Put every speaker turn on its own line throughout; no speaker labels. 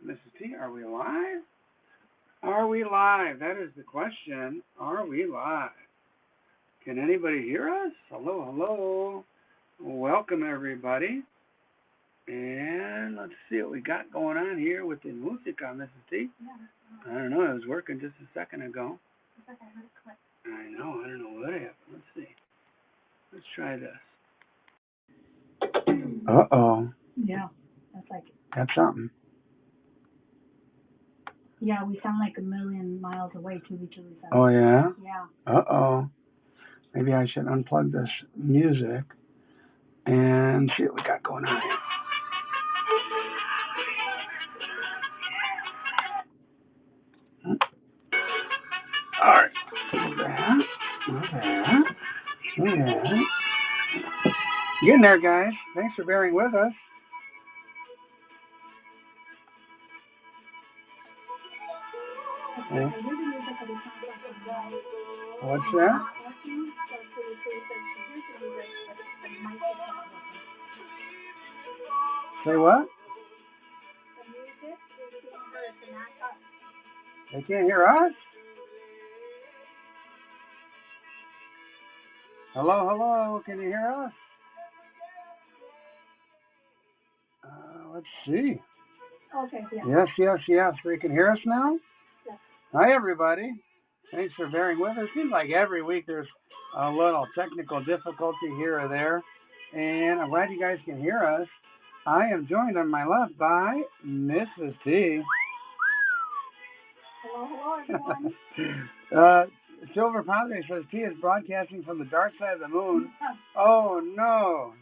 Mrs. T, are we live? Are we live? That is the question. Are we live? Can anybody hear us? Hello, hello. Welcome, everybody. And let's see what we got going on here with the music on Mrs. T. I don't know. It was working just a second ago. I know. I don't know what happened. Let's see. Let's try this. Uh-oh.
Yeah, that's like,
That's something.
yeah, we sound like a million miles away, Tooby.
Oh, yeah?
Yeah.
Uh-oh. Maybe I should unplug this music and see what we got going on here. All right. Yeah. Getting there, guys. Thanks for bearing with us. Yeah. What's that? Say what? They can't hear us? Hello, hello. Can you hear us? Let's see.
Okay, yeah.
Yes. We can hear us now?
Yes.
Hi, everybody. Thanks for bearing with us. Seems like every week there's a little technical difficulty here or there. And I'm glad you guys can hear us. I am joined on my left by Mrs. T.
Hello, everyone.
Silver Padre says T is broadcasting from the dark side of the moon. Oh, no.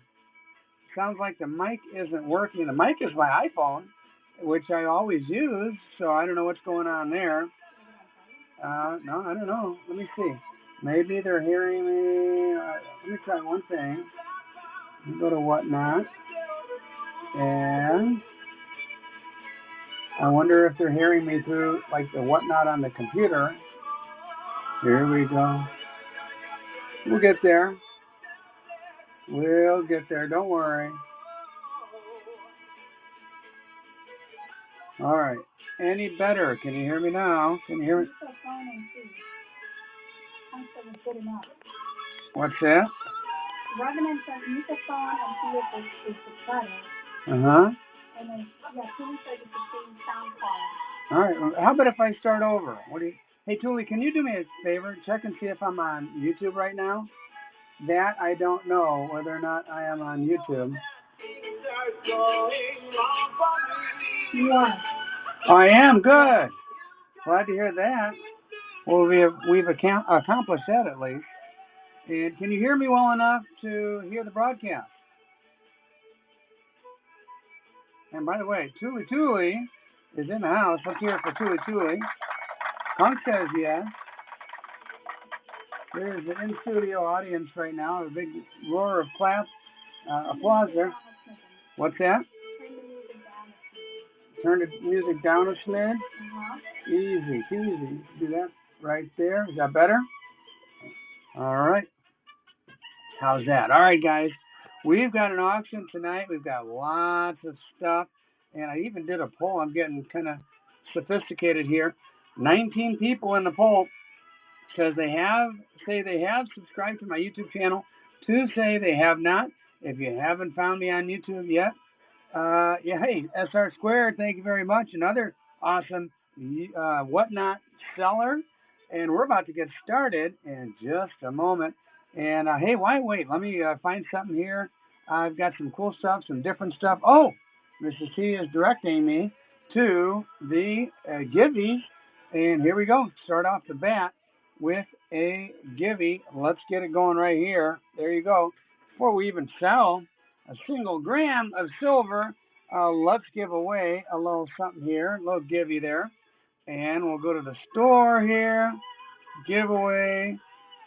Sounds like the mic isn't working. The mic is my iPhone, which I always use, so I don't know what's going on there. No, I don't know. Let me see. Maybe they're hearing me. Let me try one thing. Let me go to Whatnot. And I wonder if they're hearing me through, like, the Whatnot on the computer. Here we go. We'll get there. We'll get there. Don't worry. All right. Any better? Can you hear me now? Can you hear me? What's that?
Revenant says use the phone and see if it's better.
Uh-huh.
And then, yeah, Tooby says it's the same sound quality.
All right. Well, how about if I start over? Hey, Tuli, can you do me a favor? Check and see if I'm on YouTube right now. That I don't know whether or not I am on YouTube.
Yeah.
I am. Good. Glad to hear that. Well, we've accomplished that at least. And can you hear me well enough to hear the broadcast? And by the way, Tuli is in the house. Let's hear it for Tuli. Punk says yes. There's an in-studio audience right now. A big roar of applause there. What's that? Turn the music down a smidge. Easy. Do that right there. Is that better? All right. How's that? All right, guys. We've got an auction tonight. We've got lots of stuff. And I even did a poll. I'm getting kind of sophisticated here. 19 people in the poll because they have subscribed to my YouTube channel. 2 say they have not. If you haven't found me on YouTube yet, hey, SR Squared, thank you very much. Another awesome Whatnot seller. And we're about to get started in just a moment. And hey, why wait? Let me find something here. I've got some cool stuff, some different stuff. Oh, Mrs. T is directing me to the Givey. And here we go. Start off the bat with a Givey. Let's get it going right here. There you go. Before we even sell a single gram of silver, let's give away a little something here, a little Givey there. And we'll go to the store here, giveaway,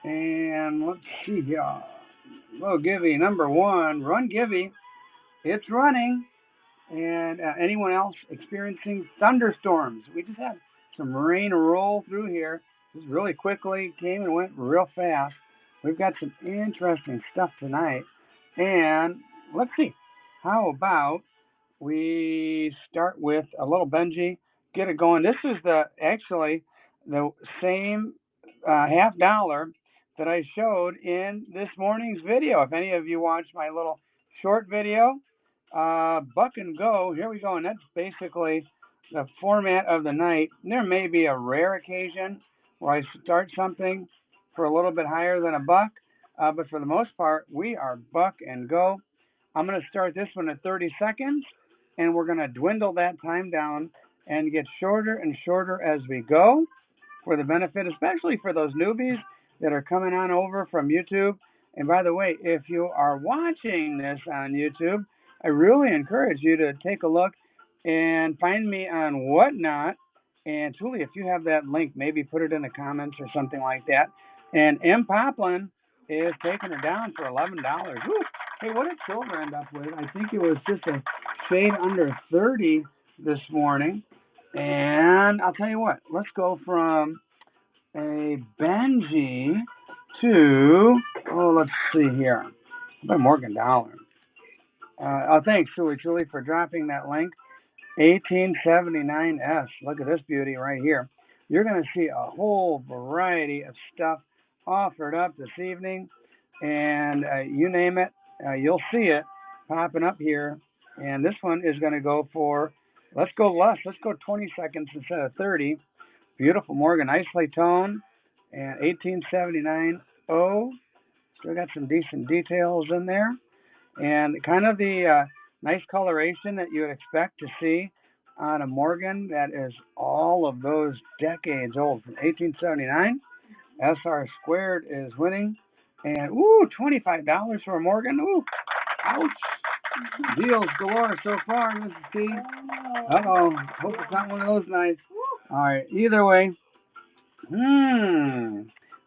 and let's see here. Little Givey, number 1, Run Givey. It's running. And anyone else experiencing thunderstorms? We just had some rain roll through here. Just really quickly came and went real fast. We've got some interesting stuff tonight. And let's see. How about we start with a little Benji, get it going. This is actually the same $50 that I showed in this morning's video. If any of you watched my little short video, Buck and Go, here we go. And that's basically the format of the night. There may be a rare occasion where I start something for a little bit higher than a buck, but for the most part, we are Buck and Go. I'm going to start this one at 30 seconds, and we're going to dwindle that time down and get shorter and shorter as we go for the benefit, especially for those newbies that are coming on over from YouTube. And by the way, if you are watching this on YouTube, I really encourage you to take a look and find me on Whatnot. And Julie, if you have that link, maybe put it in the comments or something like that. And M. Poplin is taking her down for $11. Woo! Hey, what did silver end up with? I think it was just a shade under 30 this morning. And I'll tell you what, let's go from a Benji to, let's see here. By Morgan Dollar. Thanks, Julie, for dropping that link. 1879S. Look at this beauty right here. You're going to see a whole variety of stuff offered up this evening. And you name it, you'll see it popping up here. And this one is going to go for, let's go less. Let's go 20 seconds instead of 30. Beautiful Morgan, nicely toned. And 1879 O. Still got some decent details in there. And kind of the nice coloration that you would expect to see on a Morgan that is all of those decades old. From 1879, SR squared is winning. And, $25 for a Morgan. Ooh, ouch. Deals galore so far, Mrs. T. Uh-oh, hope it's not one of those nights. All right, either way, I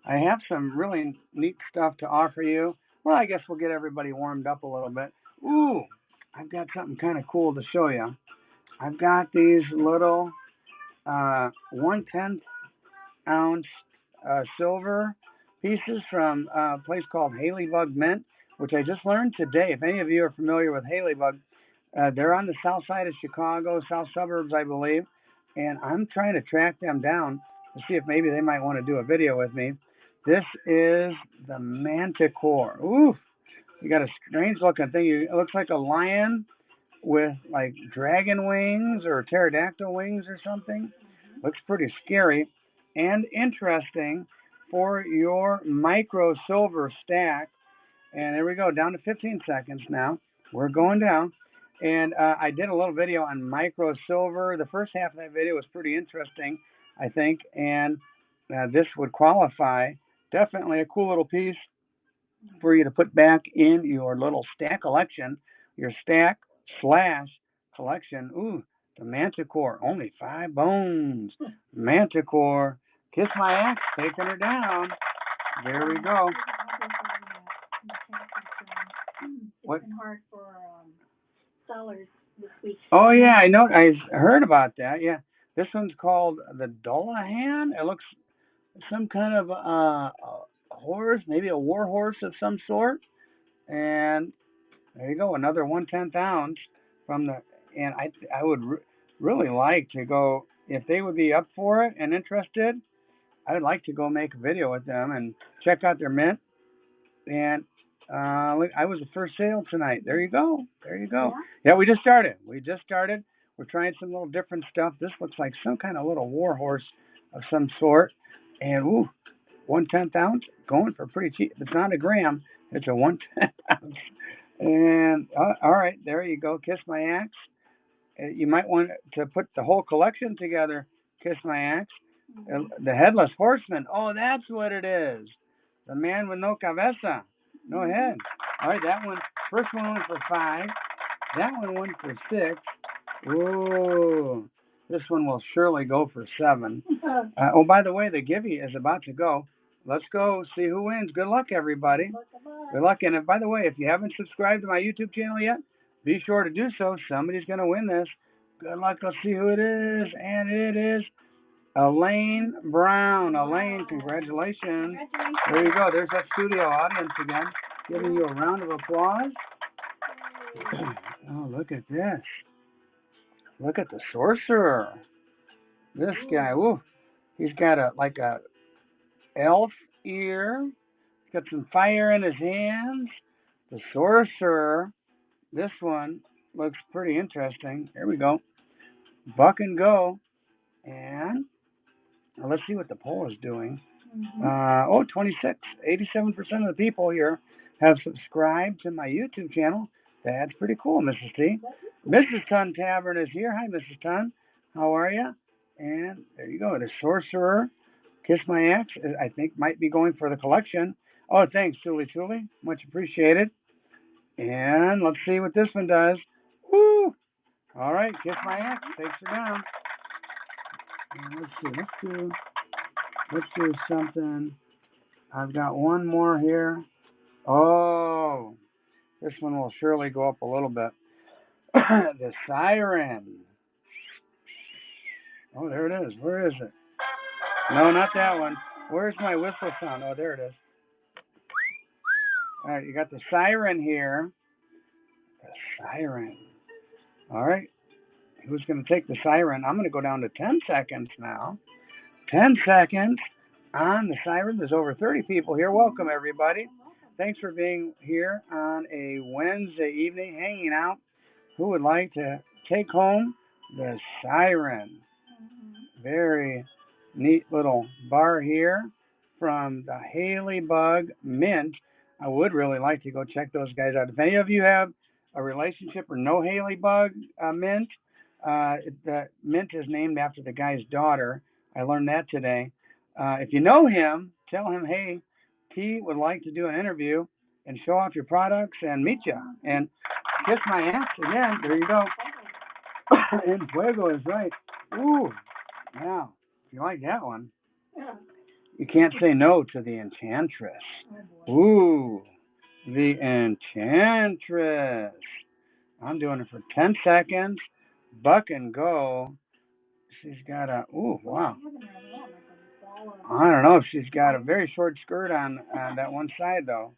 have some really neat stuff to offer you. Well, I guess we'll get everybody warmed up a little bit. Ooh, I've got something kind of cool to show you. I've got these little 1/10 ounce silver pieces from a place called Haley-Bug Mint, which I just learned today. If any of you are familiar with Haley-Bug, they're on the south side of Chicago, south suburbs, I believe, and I'm trying to track them down to see if maybe they might want to do a video with me. This is the Manticore. Ooh, you got a strange looking thing. It looks like a lion with like dragon wings or pterodactyl wings or something. Looks pretty scary and interesting for your micro silver stack. And there we go, down to 15 seconds now. We're going down. And I did a little video on micro silver. The first half of that video was pretty interesting, I think. And this would qualify. Definitely a cool little piece for you to put back in your little stack collection, your stack/collection. Ooh, the Manticore, only 5 bones. Manticore, kiss my axe, taking her down. There we go. What?
Hard for sellers this week.
Oh yeah, I heard about that. Yeah, this one's called the Dullahan. It looks some kind of a horse, maybe a war horse of some sort. And there you go, another 1/10 ounce from the. And I would really like to go, if they would be up for it and interested. I would like to go make a video with them and check out their mint. And look, I was the first sale tonight. There you go. There you go. Yeah, we just started. We're trying some little different stuff. This looks like some kind of little war horse of some sort. And 1/10 ounce, going for pretty cheap. It's not a gram. It's a 1/10 ounce. And all right, there you go. Kiss my axe. You might want to put the whole collection together. Kiss my axe. The Headless Horseman. Oh, that's what it is. The man with no cabeza, no head. All right, that one. First one went for 5. That one went for 6. Whoa. This one will surely go for 7. Oh, by the way, the Givey is about to go. Let's go see who wins. Good luck, everybody. Good luck. And by the way, if you haven't subscribed to my YouTube channel yet, be sure to do so. Somebody's going to win this. Good luck. Let's see who it is. And it is Elaine Brown. Elaine, congratulations. There you go. There's that studio audience again, giving you a round of applause. Oh, look at this. Look at the sorcerer. This guy, ooh, he's got a elf ear. He's got some fire in his hands. The sorcerer. This one looks pretty interesting. Here we go. Buck and go. And let's see what the poll is doing. 26, 87% of the people here have subscribed to my YouTube channel. That's pretty cool, Mrs. T. Mrs. Ton Tavern is here. Hi, Mrs. Ton. How are you? And there you go. The sorcerer. Kiss My Ex, I think, might be going for the collection. Oh, thanks, Julie. Much appreciated. And let's see what this one does. Woo! All right, Kiss My Ex takes her down. And let's do something. I've got one more here. Oh, this one will surely go up a little bit. The siren. Oh, there it is. Where is it? No, not that one. Where's my whistle sound? Oh, there it is. All right, you got the siren here. The siren. All right. Who's going to take the siren? I'm going to go down to 10 seconds now. 10 seconds on the siren. There's over 30 people here. Welcome, everybody. Thanks for being here on a Wednesday evening, hanging out. Who would like to take home the siren? Very neat little bar here from the Haley Bug Mint. I would really like to go check those guys out. If any of you have a relationship or know Haley Bug Mint, the mint is named after the guy's daughter. I learned that today. If you know him, tell him, hey, T would like to do an interview and show off your products and meet you. And Kiss My Ex again. There you go. And Fuego is right. Ooh, now, if you like that one, you can't say no to the Enchantress. Ooh, the Enchantress. I'm doing it for 10 seconds. Buck and go. She's got a, ooh, wow. I don't know if she's got a very short skirt on that one side, though.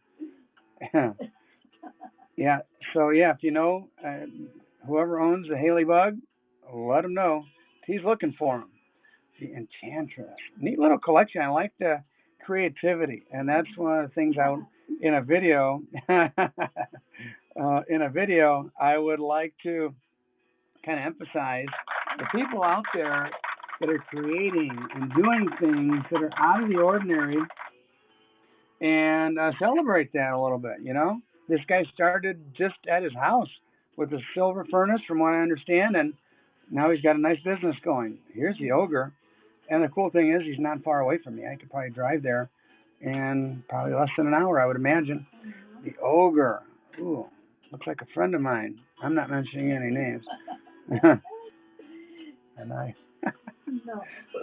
Yeah, so yeah, if you know whoever owns the Haley Bug, let them know. He's looking for him. The Enchantress. Neat little collection. I like the creativity, and that's one of the things in a video, I would like to kind of emphasize the people out there that are creating and doing things that are out of the ordinary, and celebrate that a little bit, you know? This guy started just at his house with a silver furnace, from what I understand, and now he's got a nice business going. Here's the ogre. And the cool thing is he's not far away from me. I could probably drive there in probably less than an hour, I would imagine. The ogre. Ooh, looks like a friend of mine. I'm not mentioning any names. And I.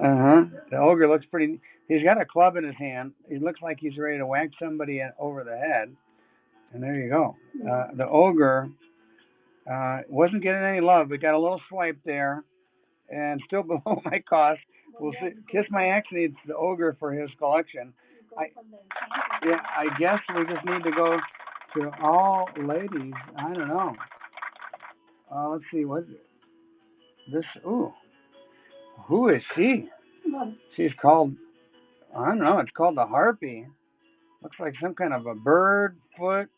The ogre looks pretty. He's got a club in his hand. He looks like he's ready to whack somebody over the head. And there you go. The ogre wasn't getting any love, but got a little swipe there, and still below my cost. We'll see. Kiss My Ex needs the ogre for his collection. I guess we just need to go to all ladies. I don't know. Let's see what this. Ooh, who is she? She's called. I don't know. It's called the Harpy. Looks like some kind of a bird foot,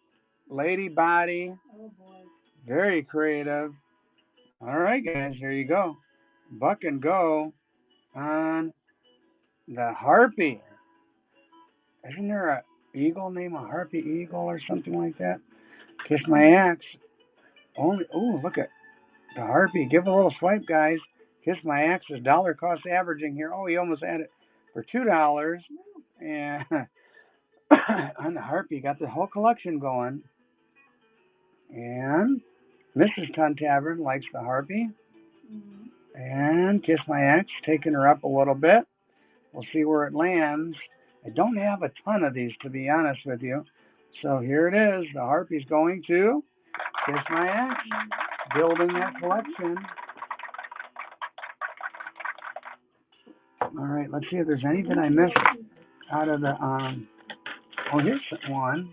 lady body. Oh boy. Very creative. All right, guys. There you go. Buck and go on the Harpy. Isn't there a eagle named a Harpy Eagle or something like that? Kiss My Ex. Only. Oh, look at the Harpy. Give a little swipe, guys. Kiss My Ex is dollar cost averaging here. Oh, he almost had it for $2. And on the Harpy, got the whole collection going. And Mrs. Ton Tavern likes the Harpy. And Kiss My Ex, taking her up a little bit. We'll see where it lands. I don't have a ton of these, to be honest with you. So here it is. The Harpy's going to Kiss My Ex, building that collection. All right, let's see if there's anything I missed out of the, oh, here's one.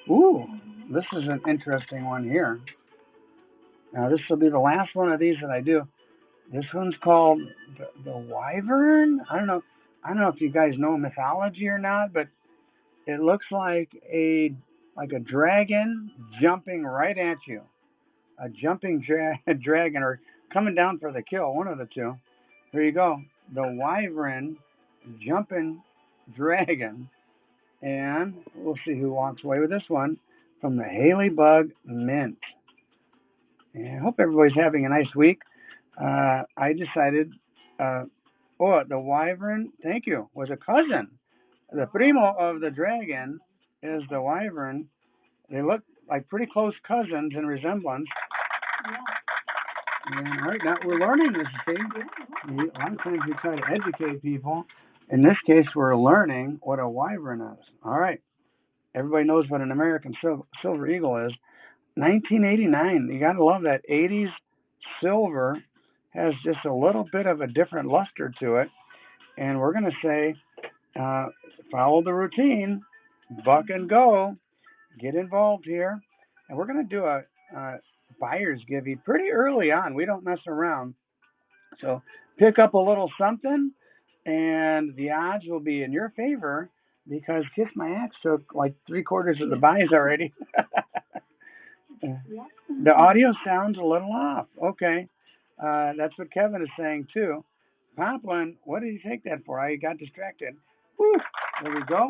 Ooh, this is an interesting one here. Now, this will be the last one of these that I do. This one's called the Wyvern. I don't know. I don't know if you guys know mythology or not, but it looks like a dragon jumping right at you. A jumping dragon or coming down for the kill, one of the two. Here you go. The Wyvern jumping dragon. And we'll see who walks away with this one from the Haley Bug Mint. And I hope everybody's having a nice week. I decided, the Wyvern, thank you, was a cousin. The primo of the dragon is the Wyvern. They look like pretty close cousins in resemblance. And all right, now we're learning this, see? A lot of times we try to educate people. In this case, we're learning what a wyvern is. All right. Everybody knows what an American silver eagle is. 1989. You got to love that. 80s silver has just a little bit of a different luster to it. And we're going to say, follow the routine, buck and go, get involved here. And we're going to do a buyer's givey pretty early on. We don't mess around. So pick up a little something, and the odds will be in your favor because Kiss My Axe took like 3/4 of the buys already. The audio sounds a little off. Okay. That's what Kevin is saying too. Poplin, what did you take that for? I got distracted. Whew. There we go.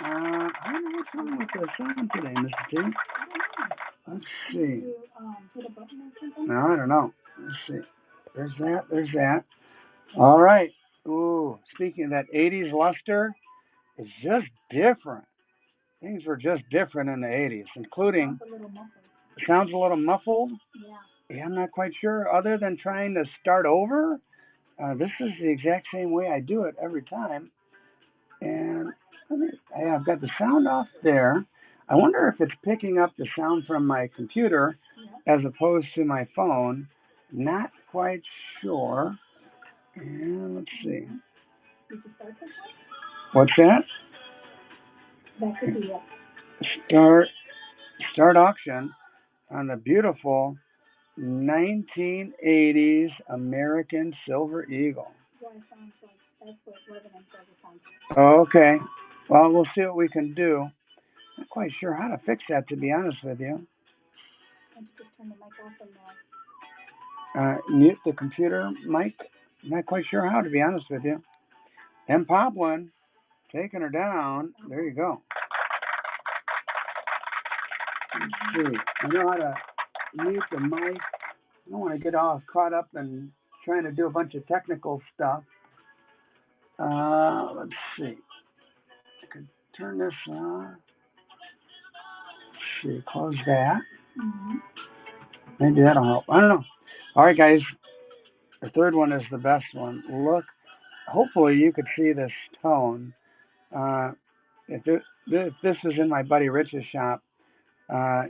I don't know what's wrong with the sound today, Mr. T. Let's see. No, I don't know. Let's see. There's that. There's that. All right. Ooh, speaking of that 80s luster, it's just different. Things were just different in the 80s, including... Sounds a little muffled? Yeah, I'm not quite sure. Other than trying to start over, this is the exact same way I do it every time. And I've got the sound off there. I wonder if it's picking up the sound from my computer as opposed to my phone. Not quite sure. And let's see. What's that?
That could be it.
Start auction on the beautiful 1980s American Silver Eagle.
Yeah, it sounds like that's what Reverend says it sounds like.
Okay. Well, we'll see what we can do. Not quite sure how to fix that, to be honest with you.
Let's just turn the mic off and
Mute the computer mic. Not quite sure how, to be honest with you. And Poplin, taking her down. There you go. Let's see. I know how to mute the mic. I don't want to get all caught up in trying to do a bunch of technical stuff. Let's see. I could turn this on. Let's see. Close that. Maybe that'll help. I don't know. All right, guys. The third one is the best one. Look. Hopefully you could see this tone. If this was in my buddy Rich's shop,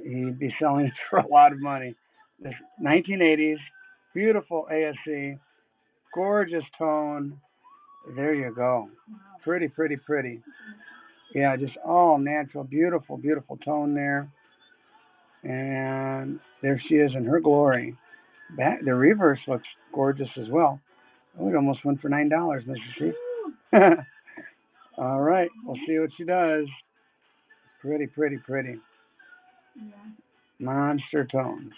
he'd be selling it for a lot of money. This 1980s, beautiful ASC, gorgeous tone. There you go. Pretty, pretty, pretty. Yeah, just all natural, beautiful, beautiful tone there. And there she is in her glory. The reverse looks gorgeous as well. Oh, it almost went for $9, Mrs. C. All right, we'll see what she does. Pretty, pretty, pretty. Monster tone.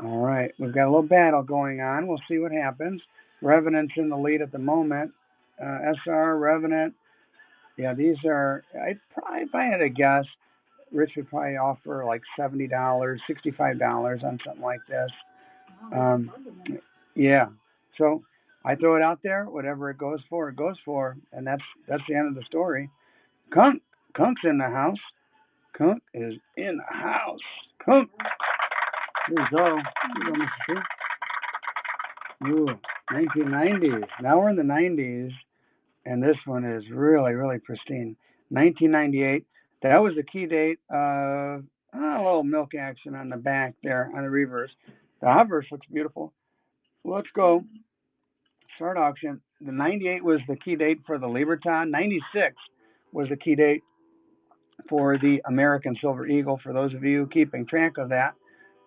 All right, we've got a little battle going on. We'll see what happens. Revenant's in the lead at the moment. SR, Revenant. Yeah, these are, if I had to guess, Rich would probably offer like $70, $65 on something like this. Yeah. So I throw it out there, whatever it goes for, and that's the end of the story. Kunk's in the house. Kunk is in the house. Kunk. Here we go. Here you go, Mr. Ooh, 1990s. Now we're in the 90s, and this one is really, really pristine. 1998. That was the key date of a little milk action on the back there on the reverse. The obverse looks beautiful. Let's go. Start auction. The 98 was the key date for the Liberton. 96 was the key date for the American Silver Eagle, for those of you keeping track of that.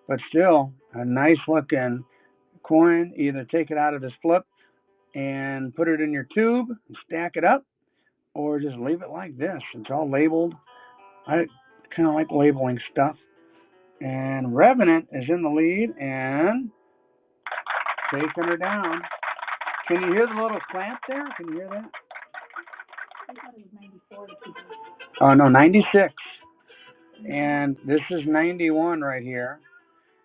But still, a nice looking coin, either take it out of this flip and put it in your tube and stack it up, or just leave it like this. It's all labeled. I kind of like labeling stuff. And Revenant is in the lead and taking her down. Can you hear the little clamp there? Can you hear that?
I thought it was 94 to keep it.
Oh, no, 96. And this is 91 right here.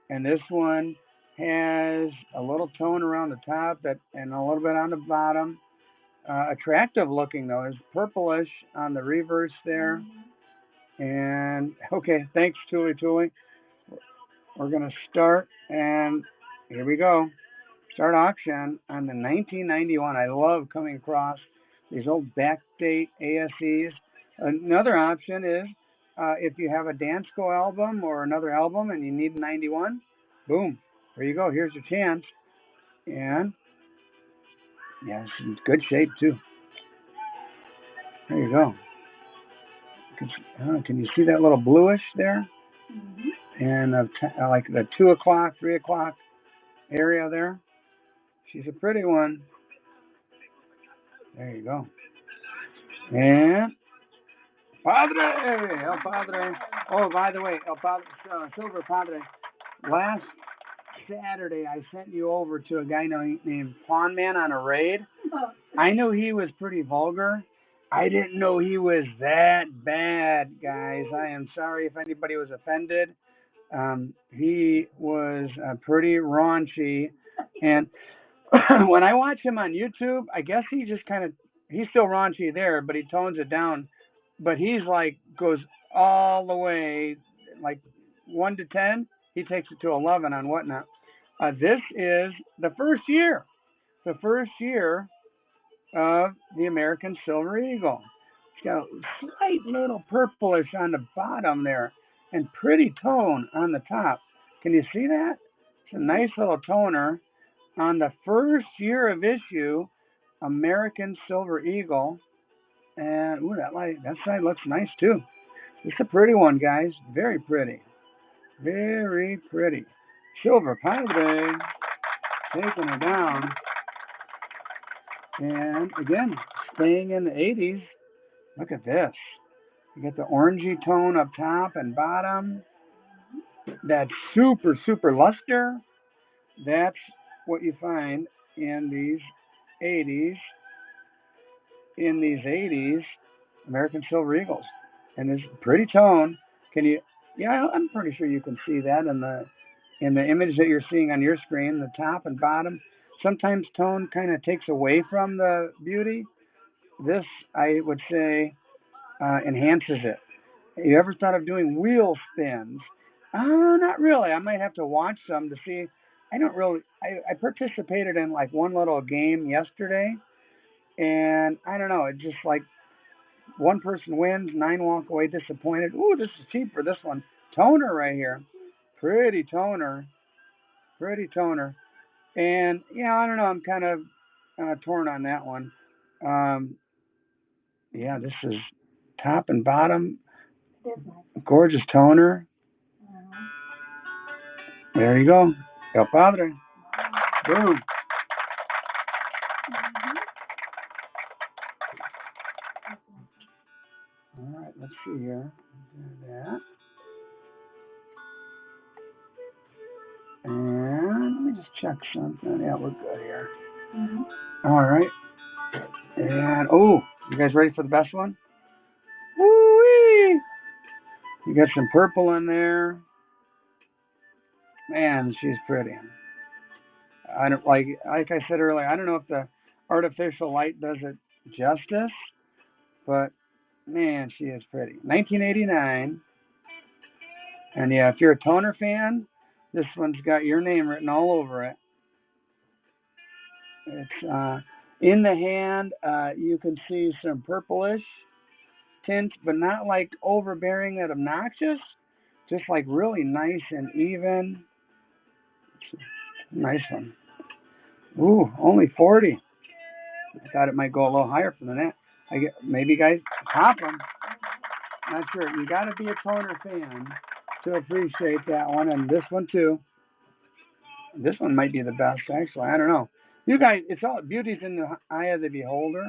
And this one has a little tone around the top and a little bit on the bottom. Attractive looking, though. It's purplish on the reverse there. And, okay, thanks, Tuli. We're going to start, and here we go. Start auction on the 1991. I love coming across these old backdate ASEs. Another option is if you have a Dansko album or another album and you need 91, boom, there you go. Here's your chance. And, yeah, it's in good shape, too. There you go. Can you see that little bluish there?
Mm-hmm.
And like the 2 o'clock, 3 o'clock area there. She's a pretty one. There you go. And Padre, El Padre. Oh, by the way, El Padre, Silver Padre. Last Saturday, I sent you over to a guy named Pawn Man on a raid. I knew he was pretty vulgar. I didn't know he was that bad, guys. I am sorry if anybody was offended. He was pretty raunchy. And when I watch him on YouTube, I guess he just he's still raunchy there, but he tones it down. But he's like, goes all the way, like 1 to 10, he takes it to 11 on Whatnot. This is the first year of the American Silver Eagle. It's got a slight little purplish on the bottom there and pretty tone on the top. Can you see that? It's a nice little toner on the first year of issue, American Silver Eagle. And ooh, that side looks nice too. It's a pretty one, guys. Very pretty. Very pretty. Silver Padre taking her down. And again, staying in the 80s. Look at this. You get the orangey tone up top and bottom. That super, super luster. That's what you find in these 80s. In these 80s, American Silver Eagles. And this pretty tone. Yeah, I'm pretty sure you can see that in the image that you're seeing on your screen, the top and bottom. Sometimes tone kind of takes away from the beauty. This, I would say, enhances it. You ever thought of doing wheel spins? Not really. I might have to watch some to see. I participated in like one little game yesterday, and I don't know, it's just like one person wins, 9 walk away disappointed. Ooh, this is cheap for this one. Toner right here. Pretty toner. And, yeah, I don't know, I'm kind of torn on that one. Yeah, this is top and bottom. Gorgeous toner. There you go. El Padre. Boom. All right, let's see here. Do that. And let me just check something. Yeah, we're good here. Mm-hmm. All right. And, you guys ready for the best one? Woo-wee! You got some purple in there. Man, she's pretty. I don't like I said earlier, I don't know if the artificial light does it justice, but man, she is pretty. 1989. And yeah, if you're a toner fan, this one's got your name written all over it. It's in the hand, you can see some purplish tint, but not like overbearing and obnoxious. Just like really nice and even. Nice one. Ooh, only 40. I thought it might go a little higher than that. Maybe guys pop them. Not sure. You got to be a toner fan to appreciate that one, and this one too. This one might be the best, actually. I don't know. You guys, it's all beauty's in the eye of the beholder.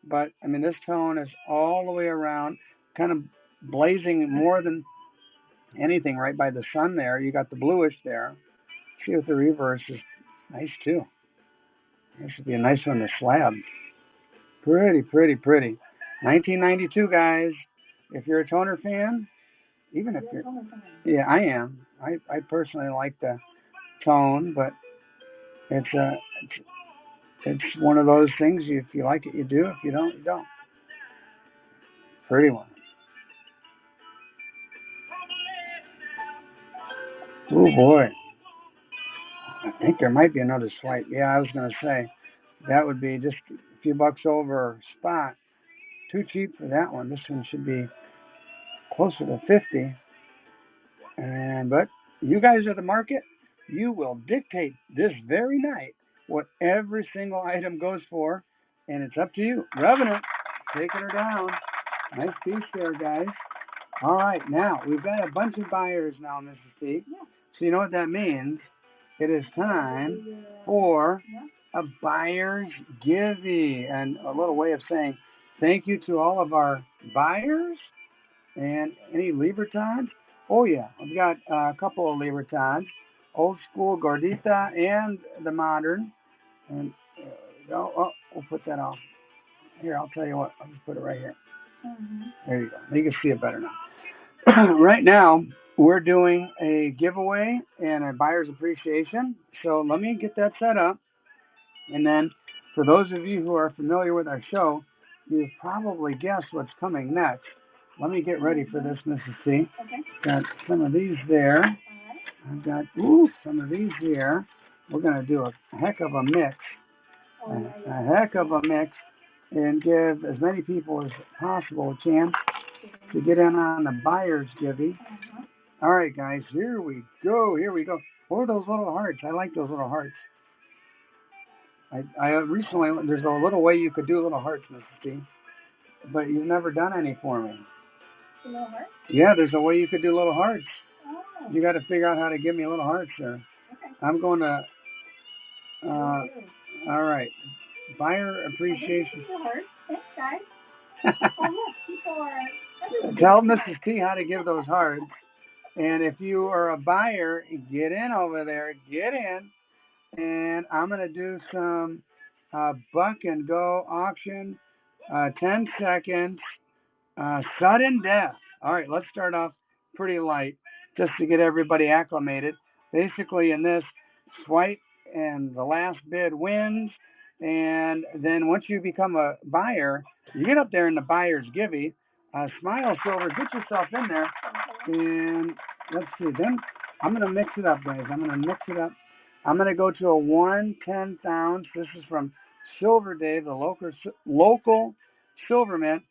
But I mean, this tone is all the way around, kind of blazing more than anything right by the sun there. You got the bluish there. See if the reverse is nice too. This would be a nice one to slab. Pretty, pretty, pretty. 1992, guys. If you're a toner fan, even if you're, yeah, I am. I personally like the tone, but it's it's one of those things. If you like it, you do. If you don't, you don't. Pretty one. Oh boy. I think there might be another swipe. Yeah, I was gonna say that would be just a few bucks over spot. Too cheap for that one. This one should be closer to 50. And but you guys are the market. You will dictate this very night what every single item goes for, and it's up to you. Revenant, taking her down. Nice piece there, guys. All right, now we've got a bunch of buyers now, Mrs. T.
Yeah.
So you know what that means? It is time for a buyer's givey, and a little way of saying thank you to all of our buyers and any Libertons. Oh yeah, I've got a couple of Libertons, old school Gordita and the modern. And we'll put that off. Here, I'll tell you what. I'll just put it right here.
Mm-hmm.
There you go. You can see it better now. Right now, we're doing a giveaway and a buyer's appreciation. So let me get that set up. And then for those of you who are familiar with our show, you've probably guessed what's coming next. Let me get ready for this, Mrs. C.
Okay.
Got some of these there.
All right.
I've got some of these here. We're going to do a heck of a mix. A heck of a mix, and give as many people as possible a chance to get in on the buyer's givey.
Uh-huh.
All right, guys, here we go. Here we go. What are those little hearts? I like those little hearts. I recently, there's a little way you could do little hearts, Mrs. T, but you've never done any for me.
Little hearts?
Yeah, there's a way you could do little hearts.
Oh.
You got to figure out how to give me little hearts there.
Okay.
I'm going to, all right, buyer appreciation.
Little hearts. Thanks, guys. Oh, look, people are...
Tell Mrs. T how to give those hearts. And if you are a buyer, get in over there. Get in. And I'm going to do some buck and go auction, 10 seconds, sudden death. All right, let's start off pretty light just to get everybody acclimated. Basically, in this, swipe and the last bid wins. And then once you become a buyer, you get up there in the buyer's givey. Smile Silver, get yourself in there. And let's see. Then I'm going to mix it up, guys. I'm going to mix it up. I'm going to go to a 1/10 ounce. This is from Silver Dave, the local silver mint.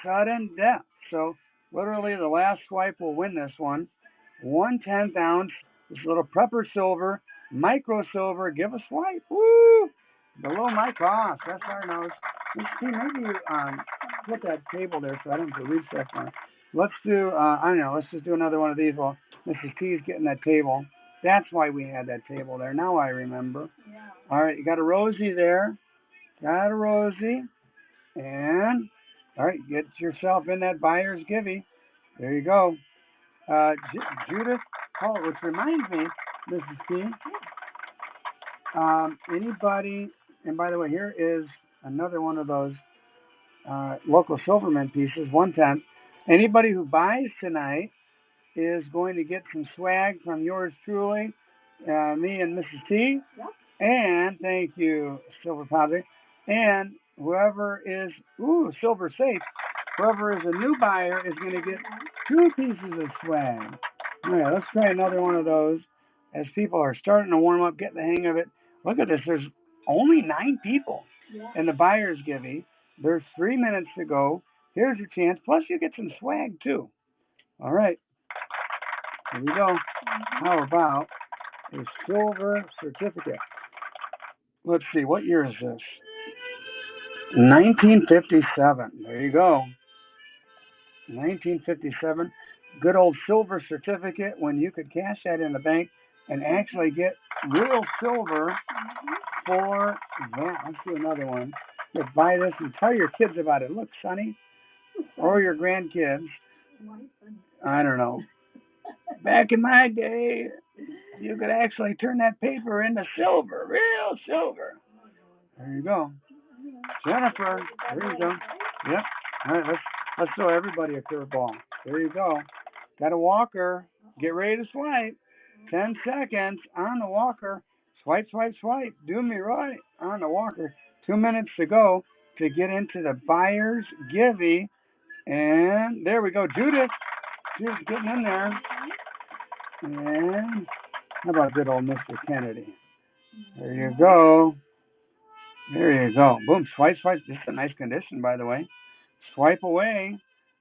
Sudden death. So literally the last swipe will win this one. 1/10 ounce. This little prepper silver, micro silver. Give a swipe. Woo! Below my cost. That's our nose. Let's see. Maybe put that table there so I don't have to reach that far. Let's do. I don't know. Let's just do another one of these while Mrs. T is getting that table. That's why we had that table there. Now I remember.
Yeah.
All right, you got a Rosie there. Got a Rosie. And, all right, get yourself in that buyer's givey. There you go. Judith, which reminds me, Mrs. T, anybody, and by the way, here is another one of those local Silverman pieces, 1/10. Anybody who buys tonight is going to get some swag from yours truly, me and Mrs. T.
Yep.
And thank you, Silver Padre. And whoever is, Silver Safe, whoever is a new buyer is going to get 2 pieces of swag. All right, let's try another one of those as people are starting to warm up, get the hang of it. Look at this. There's only 9 people in the buyer's givey. There's 3 minutes to go. Here's your chance. Plus, you get some swag, too. All right. Here we go. How about a silver certificate? Let's see. What year is this? 1957. There you go. 1957. Good old silver certificate when you could cash that in the bank and actually get real silver for that. Let's do another one. Here, buy this and tell your kids about it. Look, Sonny, or your grandkids. I don't know. Back in my day, you could actually turn that paper into silver, real silver. There you go. Jennifer, there you go. Yep. All right, let's throw everybody a curveball. There you go. Got a walker. Get ready to swipe. 10 seconds on the walker. Swipe, swipe, swipe. Do me right on the walker. 2 minutes to go to get into the buyer's givey. And there we go. Judith. Judith's getting in there. And how about good old Mr. Kennedy? There you go. There you go. Boom. Swipe, swipe. This is a nice condition, by the way. Swipe away.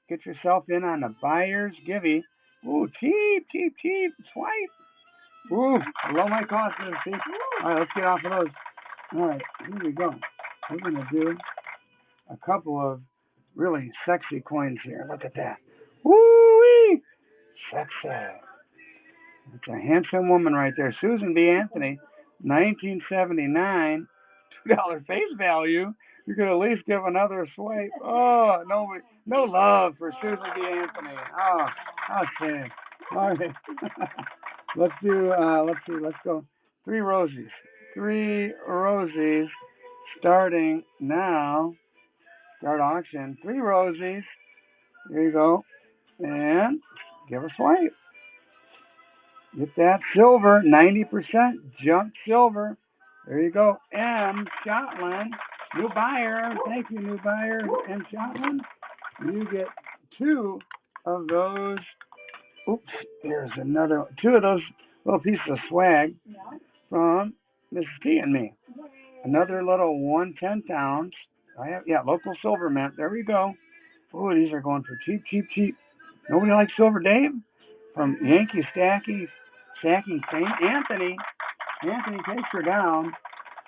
Get yourself in on the buyer's givey. Ooh, cheap, cheap, cheap. Swipe. Ooh, below my cost. See? All right, let's get off of those. All right, here we go. We're going to do a couple of really sexy coins here. Look at that. Woo-wee! Sexy. That's a handsome woman right there. Susan B. Anthony, 1979, $2 face value. You could at least give another swipe. Oh, no love for Susan B. Anthony. Oh, okay. All right. Let's go. 3 rosies. 3 rosies starting now. Start auction. 3 rosies. There you go. And give a swipe. Get that silver, 90% junk silver. There you go. M. Shotland, new buyer. Thank you, new buyer. M. Shotland. You get 2 of those. Oops, there's another 2 of those little pieces of swag from Mrs. T and me. Another little 1/10 ounce. Local silver mint. There we go. Oh, these are going for cheap, cheap, cheap. Nobody likes Silver Dave? From Yankee Stacking fame. Anthony takes her down.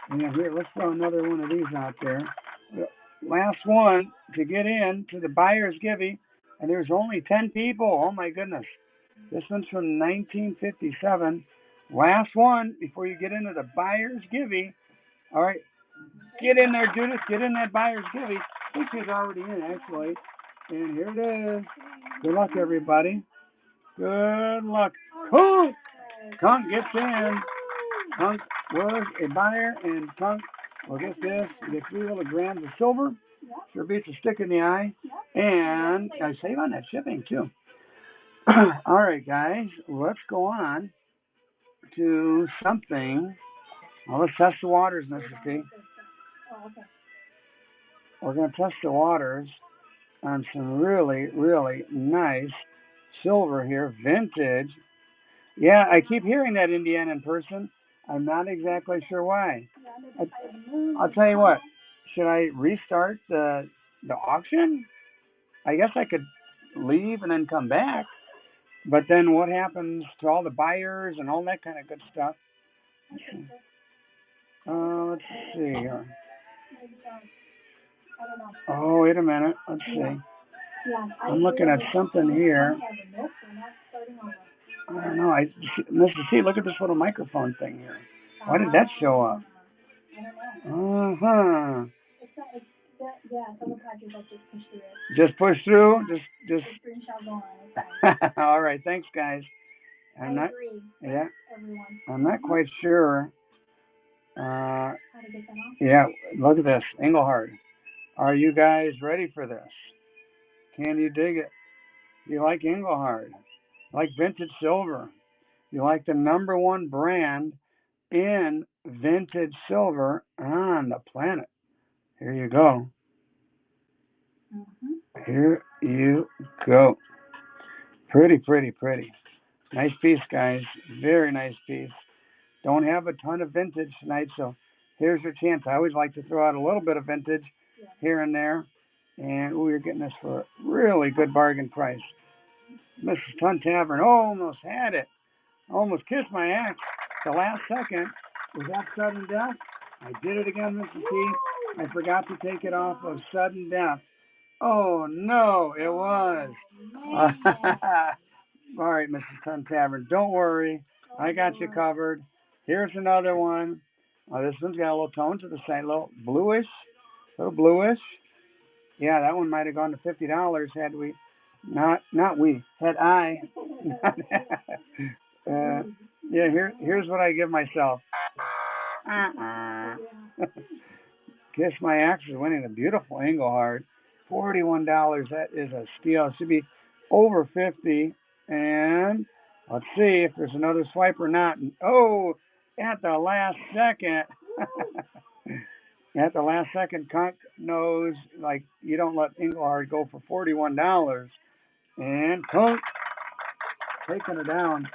And here, let's throw another one of these out there. Last one to get in to the buyer's givey. And there's only 10 people. Oh, my goodness. This one's from 1957. Last one before you get into the buyer's givey. All right. Get in there, Judith. Get in that buyer's givey. I think she's already in, actually. And here it is. Good luck, everybody. Good luck. Kunk! Kunk gets in. Kunk was a buyer, and Kunk will get this. You get 3 little grams of silver. Sure beats a stick in the eye. And I save on that shipping, too. All right, guys. Let's go on to something. Well, let's test the waters, Mrs. P. We're going to test the waters on some really, really nice silver here, vintage. Yeah, I keep hearing that, Indiana, in person. I'm not exactly sure why. I'll tell you what. Should I restart the auction? I guess I could leave and then come back. But then what happens to all the buyers and all that kind of good stuff? Let's see here. Oh, wait a minute. Let's see. I'm looking at something here. I don't know. Mrs. T, look at this little microphone thing here. Why did that show up? Uh-huh. Just push through? Just. All right. Thanks, guys. I'm not quite sure. Yeah, look at this. Engelhard. Are you guys ready for this? Can you dig it? You like Engelhard? Like vintage silver? You like the #1 brand in vintage silver on the planet? Here you go. Here you go. Pretty, pretty, pretty. Nice piece, guys. Very nice piece. Don't have a ton of vintage tonight, so here's your chance. I always like to throw out a little bit of vintage here and there. And we're getting this for a really good bargain price. Mrs. Ton Tavern almost had it. Almost kissed my axe. The last second. Was that sudden death? I did it again, Mrs. T. I forgot to take it off of sudden death. Oh, no, it was. All right, Mrs. Ton Tavern, don't worry. I got you covered. Here's another one. Oh, this one's got a little tone to the side, little bluish. Yeah, that one might have gone to $50 had we had I. Yeah, here's what I give myself. Kiss My Axe is winning a beautiful Engelhard. $41. That is a steal. It should be over 50. And let's see if there's another swipe or not. Oh, at the last second. At the last second, Kunk knows, like, you don't let Engelhard go for $41. And Kunk taking her down.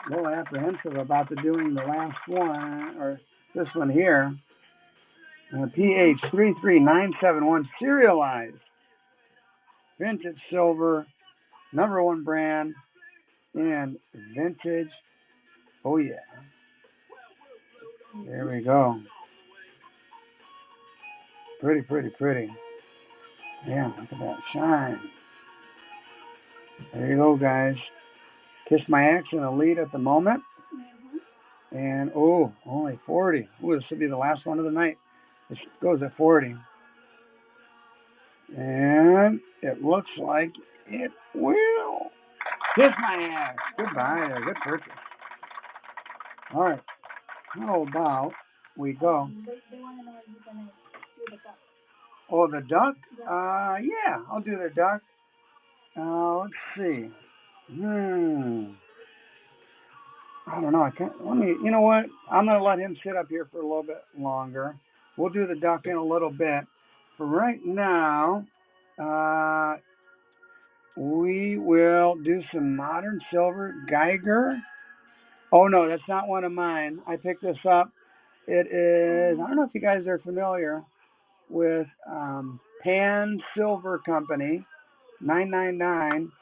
A little apprehensive about doing the last one, or this one here. PH33971 serialized vintage silver, #1 brand, and vintage. Oh yeah, there we go. Pretty, pretty, pretty. Yeah, look at that shine. There you go, guys. Kiss My Axe in the lead at the moment. And oh, only 40. Ooh, this will be the last one of the night. This goes at 40. And it looks like it will. Kiss My Axe. Goodbye there. Good purchase. All right. How about we go?
They want to know if you're going to do the duck.
Oh, the duck? Yeah, I'll do the duck. Let's see. I don't know. I can't. You know what? I'm going to let him sit up here for a little bit longer. We'll do the duck in a little bit. For right now, we will do some modern silver Geiger. Oh, no, that's not one of mine. I picked this up. It is, I don't know if you guys are familiar with Pan Silver Company, 999.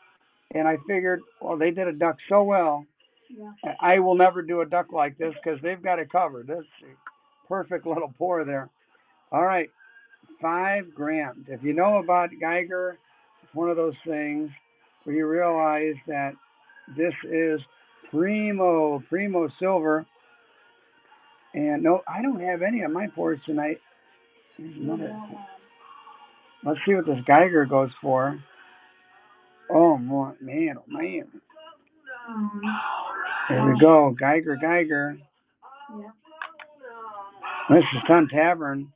And I figured, well, they did a duck so well.
Yeah.
I will never do a duck like this because they've got it covered. That's a perfect little pour there. All right, 5 grams. If you know about Geiger, it's one of those things where you realize that this is primo silver. And no, I don't have any of my pours tonight. Here's another. Let's see what this Geiger goes for. Oh, man, oh, man. There we go. Geiger.
Yeah.
This is Sun Tavern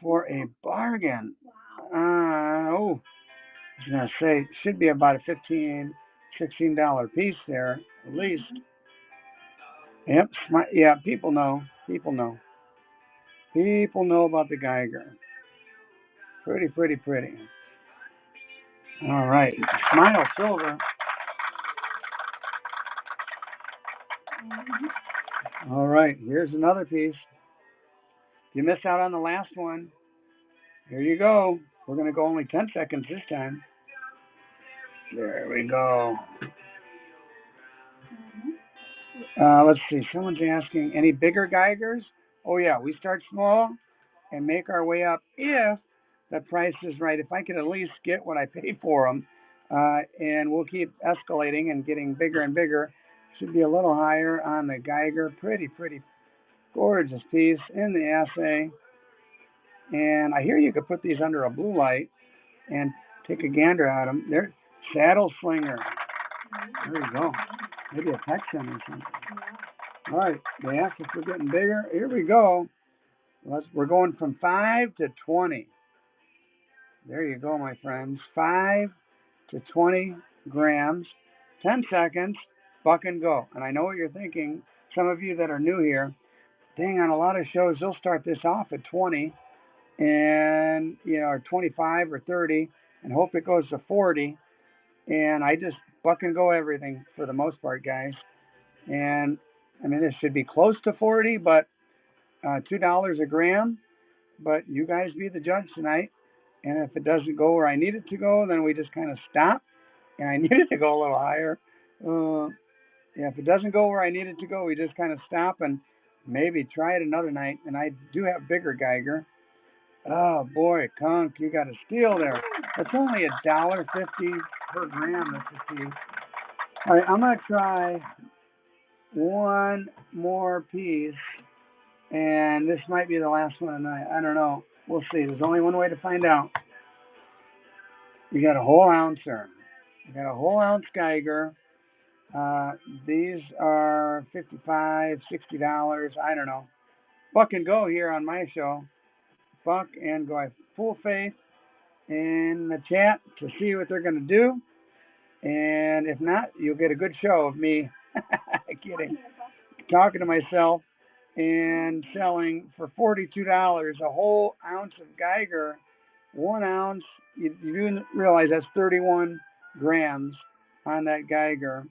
for a bargain. I was going to say, it should be about a $15, $16 piece there, at least. Yep. Yeah, people know. People know about the Geiger. Pretty, pretty, pretty. All right. Smile Silver. All right. Here's another piece. If you miss out on the last one, here you go. We're going to go only 10 seconds this time. There we go. Let's see. Someone's asking, any bigger Geigers? Oh, yeah. We start small and make our way up if the price is right. If I could at least get what I paid for them, and we'll keep escalating and getting bigger and bigger. Should be a little higher on the Geiger. Pretty, pretty gorgeous piece in the assay. And I hear you could put these under a blue light and take a gander at them. They're Saddle Slinger. There you go. Maybe a Texan or something. All right. They asked if we're getting bigger. Here we go. We're going from 5 to 20. There you go, my friends. 5 to 20 grams. 10 seconds. Buck and go. And I know what you're thinking. Some of you that are new here, dang, on a lot of shows, they'll start this off at 20 and, or 25 or 30 and hope it goes to 40. And I just buck and go everything for the most part, guys. And, I mean, this should be close to 40, but $2 a gram. But you guys be the judge tonight. And if it doesn't go where I need it to go, then we just kind of stop. And I need it to go a little higher. If it doesn't go where I need it to go, we just kind of stop and maybe try it another night. And I do have bigger Geiger. Oh, boy, Kunk, you got a steal there. It's only $1.50 per gram. Let's see. All right, I'm going to try one more piece, and this might be the last one tonight. I don't know. We'll see. There's only one way to find out. You got a whole ouncer. You got a whole ounce Geiger. These are $55, $60. I don't know. Buck and go here on my show. Buck and go. I have full faith in the chat to see what they're going to do. And if not, you'll get a good show of me kidding, talking to myself and selling for $42 a whole ounce of Geiger. 1 ounce. You do realize that's 31 grams on that Geiger.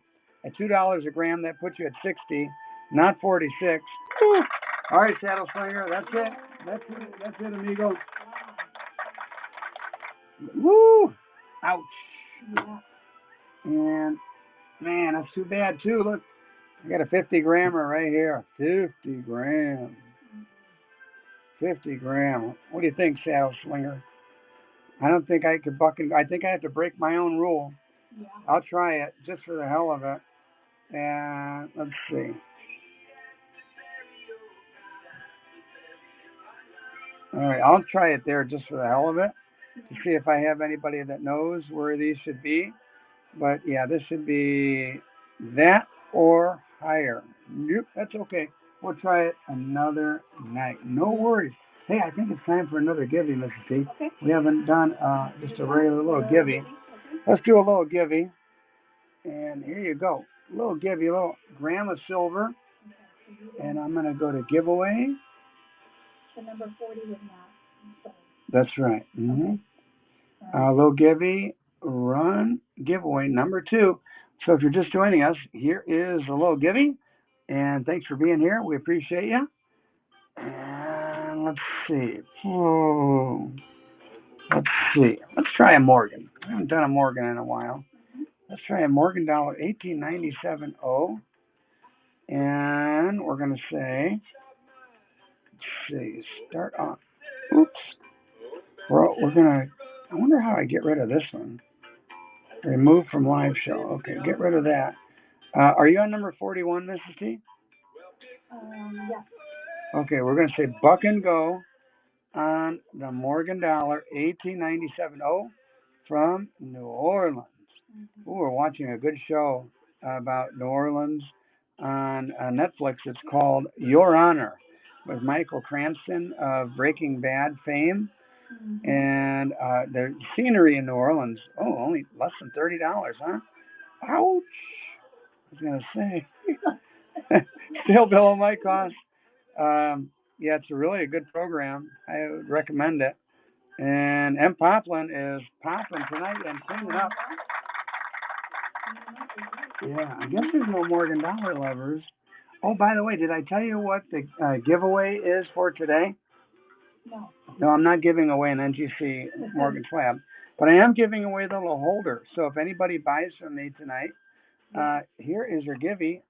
At $2 a gram, that puts you at 60, not 46. Woo. All right, Saddle Slinger, that's it. That's it, amigo. Woo! Ouch.
Yeah.
And man, that's too bad too. Look, I got a 50 grammer right here. 50 grams. 50 gram. What do you think, Saddle Slinger? I don't think I could buck and I think I have to break my own rule.
Yeah.
I'll try it just for the hell of it. And let's see. All right, I'll try it there just for the hell of it to see if I have anybody that knows where these should be. But yeah, this should be that or higher. Nope, that's okay. We'll try it another night. No worries. Hey, I think it's time for another givey, Mrs. T.
Okay.
We haven't done just a regular little givey. Let's do a little givey. And here you go. A little givey, a little gram of silver. And I'm going to go to giveaway.
The number 40 was not.
That's right. Little givey, run giveaway number 2. So if you're just joining us, here is a little givey. And thanks for being here. We appreciate you. And let's see. Let's try a Morgan. I haven't done a Morgan in a while. Let's try a Morgan dollar, 1897.0. And we're going to say, let's see, start on. Oops. We're going to, I wonder how I get rid of this one. Remove from live show. Okay, get rid of that. Are you on number 41, Mrs. T?
Yeah.
Okay, we're going to say buck and go on the Morgan dollar, 1897.0 from New Orleans. Ooh, we're watching a good show about New Orleans on Netflix. It's called Your Honor with Michael Cranston of Breaking Bad fame. And the scenery in New Orleans, only less than $30, huh? Ouch! I was going to say. Still below my cost. Yeah, it's really a good program. I would recommend it. And M. Poplin is popping tonight and cleaning up. Yeah, I guess there's no Morgan dollar levers. Oh, by the way, did I tell you what the giveaway is for today?
No.
No, I'm not giving away an NGC Morgan slab, but I am giving away the little holder. So if anybody buys from me tonight, here is your givey.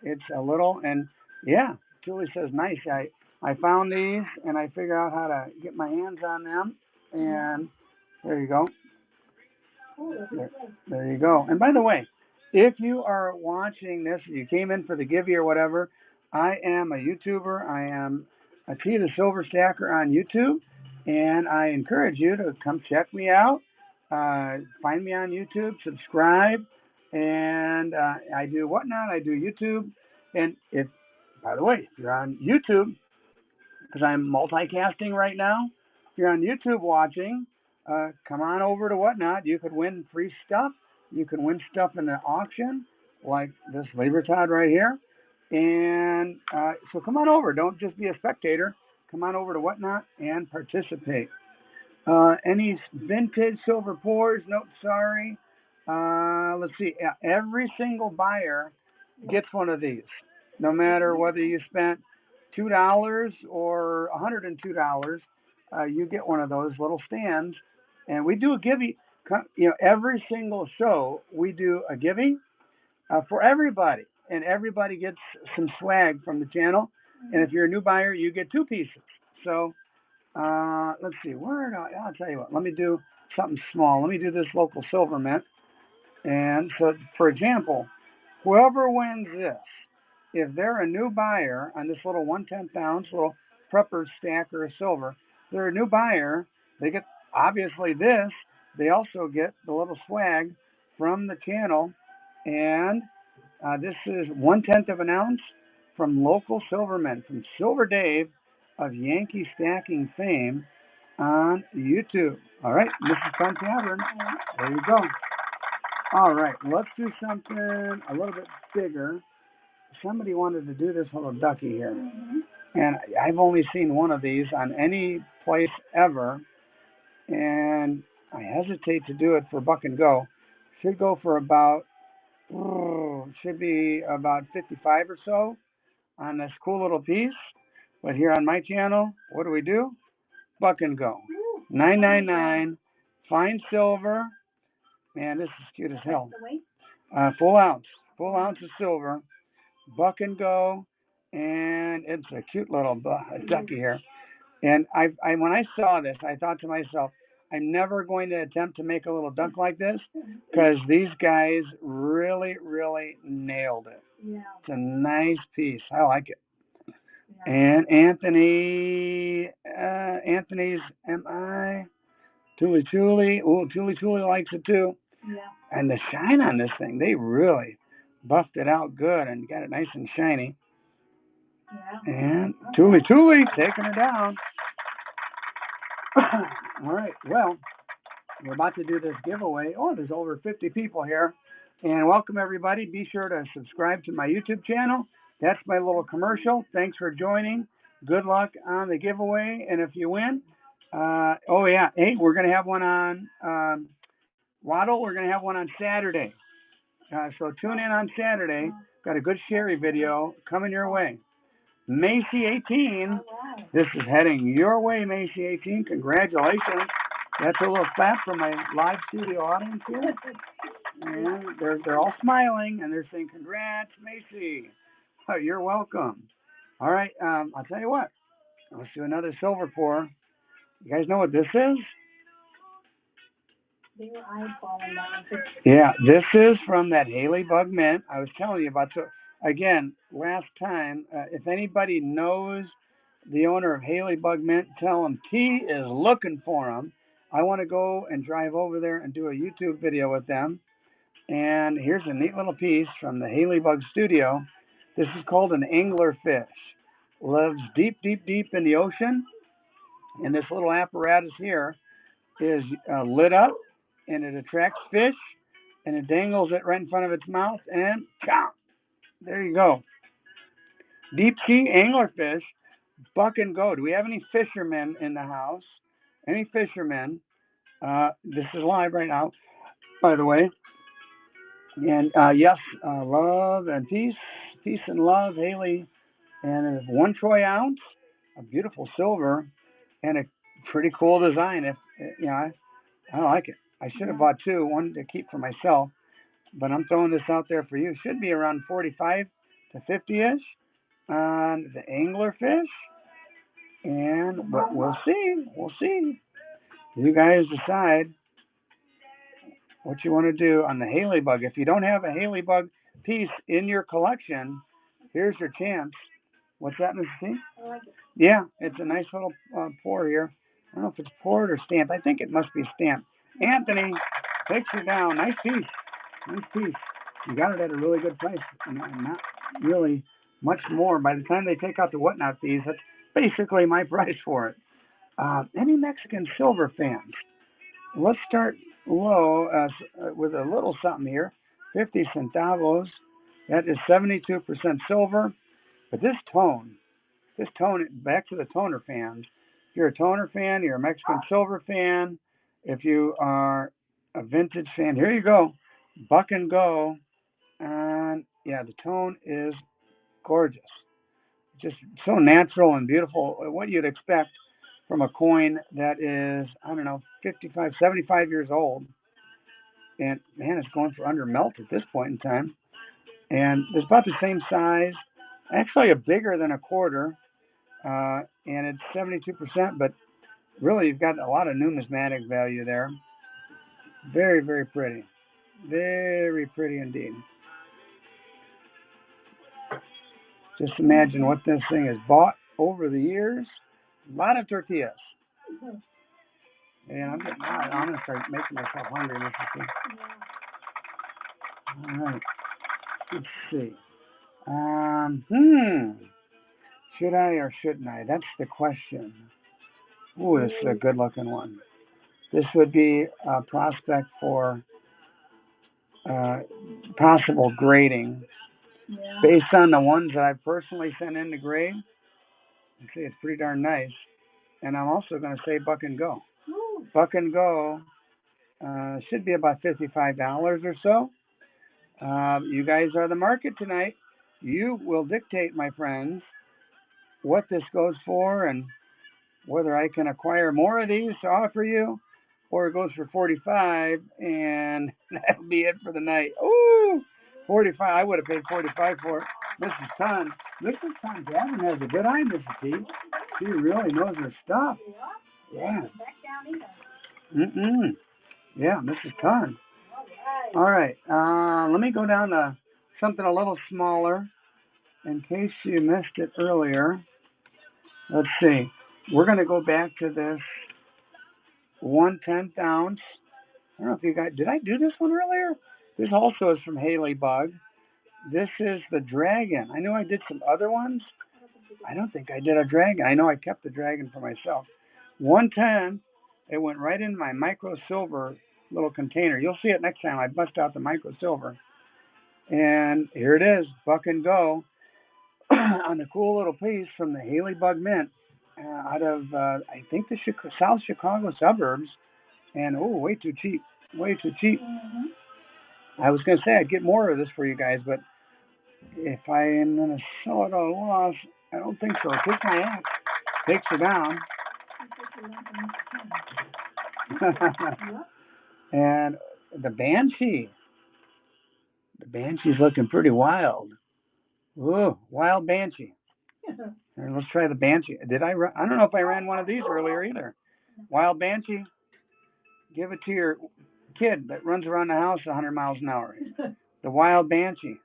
It's a little, and yeah, Julie says nice. I found these and I figured out how to get my hands on them, and there you go. There you go. And by the way, if you are watching this, you came in for the givey or whatever, I am a YouTuber. I am a T the Silver Stacker on YouTube, and I encourage you to come check me out. Find me on YouTube, subscribe, and I do whatnot. I do YouTube, and if, by the way, if you're on YouTube, because I'm multicasting right now, if you're on YouTube watching, come on over to whatnot. You could win free stuff. You can win stuff in the auction, like this Libertad right here. And so come on over. Don't just be a spectator. Come on over to whatnot and participate. Any vintage silver pours? Nope, sorry. Let's see. Every single buyer gets one of these, no matter whether you spent $2 or $102. You get one of those little stands, and we do a givey. Every single show we do a giving for everybody, and everybody gets some swag from the channel. And if you're a new buyer, you get 2 pieces. So let's see. I'll tell you what. Let me do something small. Let me do this local silver mint. And so, for example, whoever wins this, if they're a new buyer on this little 1/10 ounce little prepper stacker of silver, they're a new buyer, they get obviously this. They also get the little swag from the channel, and this is 1/10 of an ounce from local silvermen, from Silver Dave of Yankee Stacking fame on YouTube. All right, Mrs. Fun Tavern, there you go. All right, let's do something a little bit bigger. Somebody wanted to do this little ducky here, and I've only seen one of these on any place ever, and I hesitate to do it for Buck and Go. Should go for about, should be about 55 or so on this cool little piece. But here on my channel, what do? Buck and Go. $9.99, fine silver. Man, this is cute as hell. Full ounce of silver. Buck and Go, and it's a cute little ducky here. And I when I saw this, I thought to myself, I'm never going to attempt to make a little duck like this because these guys really, really nailed it. Yeah. It's a nice piece. I like it. Yeah. And Anthony's MI, Tuli Tuli. Oh, Tuli Tuli likes it too. Yeah. And the shine on this thing, they really buffed it out good and got it nice and shiny. Yeah. And Tuli Tuli taking her down. All right, well, we're about to do this giveaway. Oh, there's over 50 people here. And welcome, everybody. Be sure to subscribe to my YouTube channel. That's my little commercial. Thanks for joining. Good luck on the giveaway. And if you win, oh, yeah, hey, we're going to have one on Waddle. We're going to have one on Saturday. So tune in on Saturday. Got a good Sherry video coming your way. Macy 18, this is heading your way, Macy 18. Congratulations. That's a little clap from my live studio audience here. And they're all smiling, and they're saying, congrats, Macy. Oh, you're welcome. All right, I'll tell you what. Let's do another silver pour. You guys know what this is? Yeah, this is from that Haley Bug Mint I was telling you about. So, again, last time, if anybody knows the owner of Haley Bug Mint, tell him T is looking for him. I want to go and drive over there and do a YouTube video with them. And here's a neat little piece from the Haley Bug Studio. This is called an anglerfish. Lives deep, deep, deep in the ocean. And this little apparatus here is lit up, and it attracts fish, and it dangles it right in front of its mouth, and chow! There you go. Deep sea anglerfish, Buck and Go. Do we have any fishermen in the house? Any fishermen? This is live right now, by the way. And yes, love and peace and love, Haley. And it's 1 troy ounce, a beautiful silver, and a pretty cool design. If you know, I like it. I should have bought two, one to keep for myself, but I'm throwing this out there for you. Should be around 45 to 50-ish on the anglerfish, but we'll see. We'll see. You guys decide what you want to do on the Haley Bug. If you don't have a Haley Bug piece in your collection, here's your chance. What's that, Mrs. C? I like it. Yeah, it's a nice little pour here. I don't know if it's poured or stamped. I think it must be stamped. Anthony takes you down. Nice piece. Nice piece. You got it at a really good price. Not really much more. By the time they take out the whatnot fees, that's basically my price for it. Any Mexican silver fans? Let's start low with a little something here. 50 centavos. That is 72% silver. But this tone, back to the toner fans. If you're a toner fan, you're a Mexican silver fan. If you are a vintage fan, here you go. Buck and Go. And yeah, the tone is gorgeous. Just so natural and beautiful. What you'd expect from a coin that is, I don't know, 55, 75 years old. And man, it's going for under melt at this point in time. And it's about the same size. Actually, bigger than a quarter. And it's 72%, but really, you've got a lot of numismatic value there. Very, very pretty. Very pretty indeed. Just imagine what this thing has bought over the years. A lot of tortillas. And I'm gonna start making myself hungry, Mrs. All right. Let's see. Should I or shouldn't I? That's the question. Ooh, this is a good looking one. This would be a prospect for possible grading. Based on the ones that I've personally sent in to grade, I see it's pretty darn nice. And I'm also going to say Buck and Go. Buck and Go should be about $55 or so. You guys are the market tonight. You will dictate, my friends, what this goes for and whether I can acquire more of these to offer you, or it goes for 45, and that'll be it for the night. Ooh, 45. I would have paid 45 for it. Mrs. Ton Gavin has a good eye, Mrs. T. She really knows her stuff. Yeah. Yeah, Mrs. Ton. All right. Let me go down to something a little smaller in case you missed it earlier. Let's see. We're going to go back to this 1/10 ounce. I don't know if you guys, did I do this one earlier? This also is from Haley Bug. This is the Dragon. I know I did some other ones. I don't think I did a Dragon. I know I kept the Dragon for myself. 1/10. It went right in my micro silver little container. You'll see it next time I bust out the micro silver. And here it is, Buck and Go, on a cool little piece from the Haley Bug Mint out of, I think, the South Chicago suburbs. And, way too cheap. Way too cheap. I was going to say I'd get more of this for you guys, but if I am going to sell it at a loss, I don't think so. Take my axe. Takes her down. And the Banshee. The Banshee's looking pretty wild. Ooh, wild Banshee. And let's try the Banshee. I don't know if I ran one of these earlier either. Wild Banshee. Give it to your kid that runs around the house 100 miles an hour. The Wild Banshee.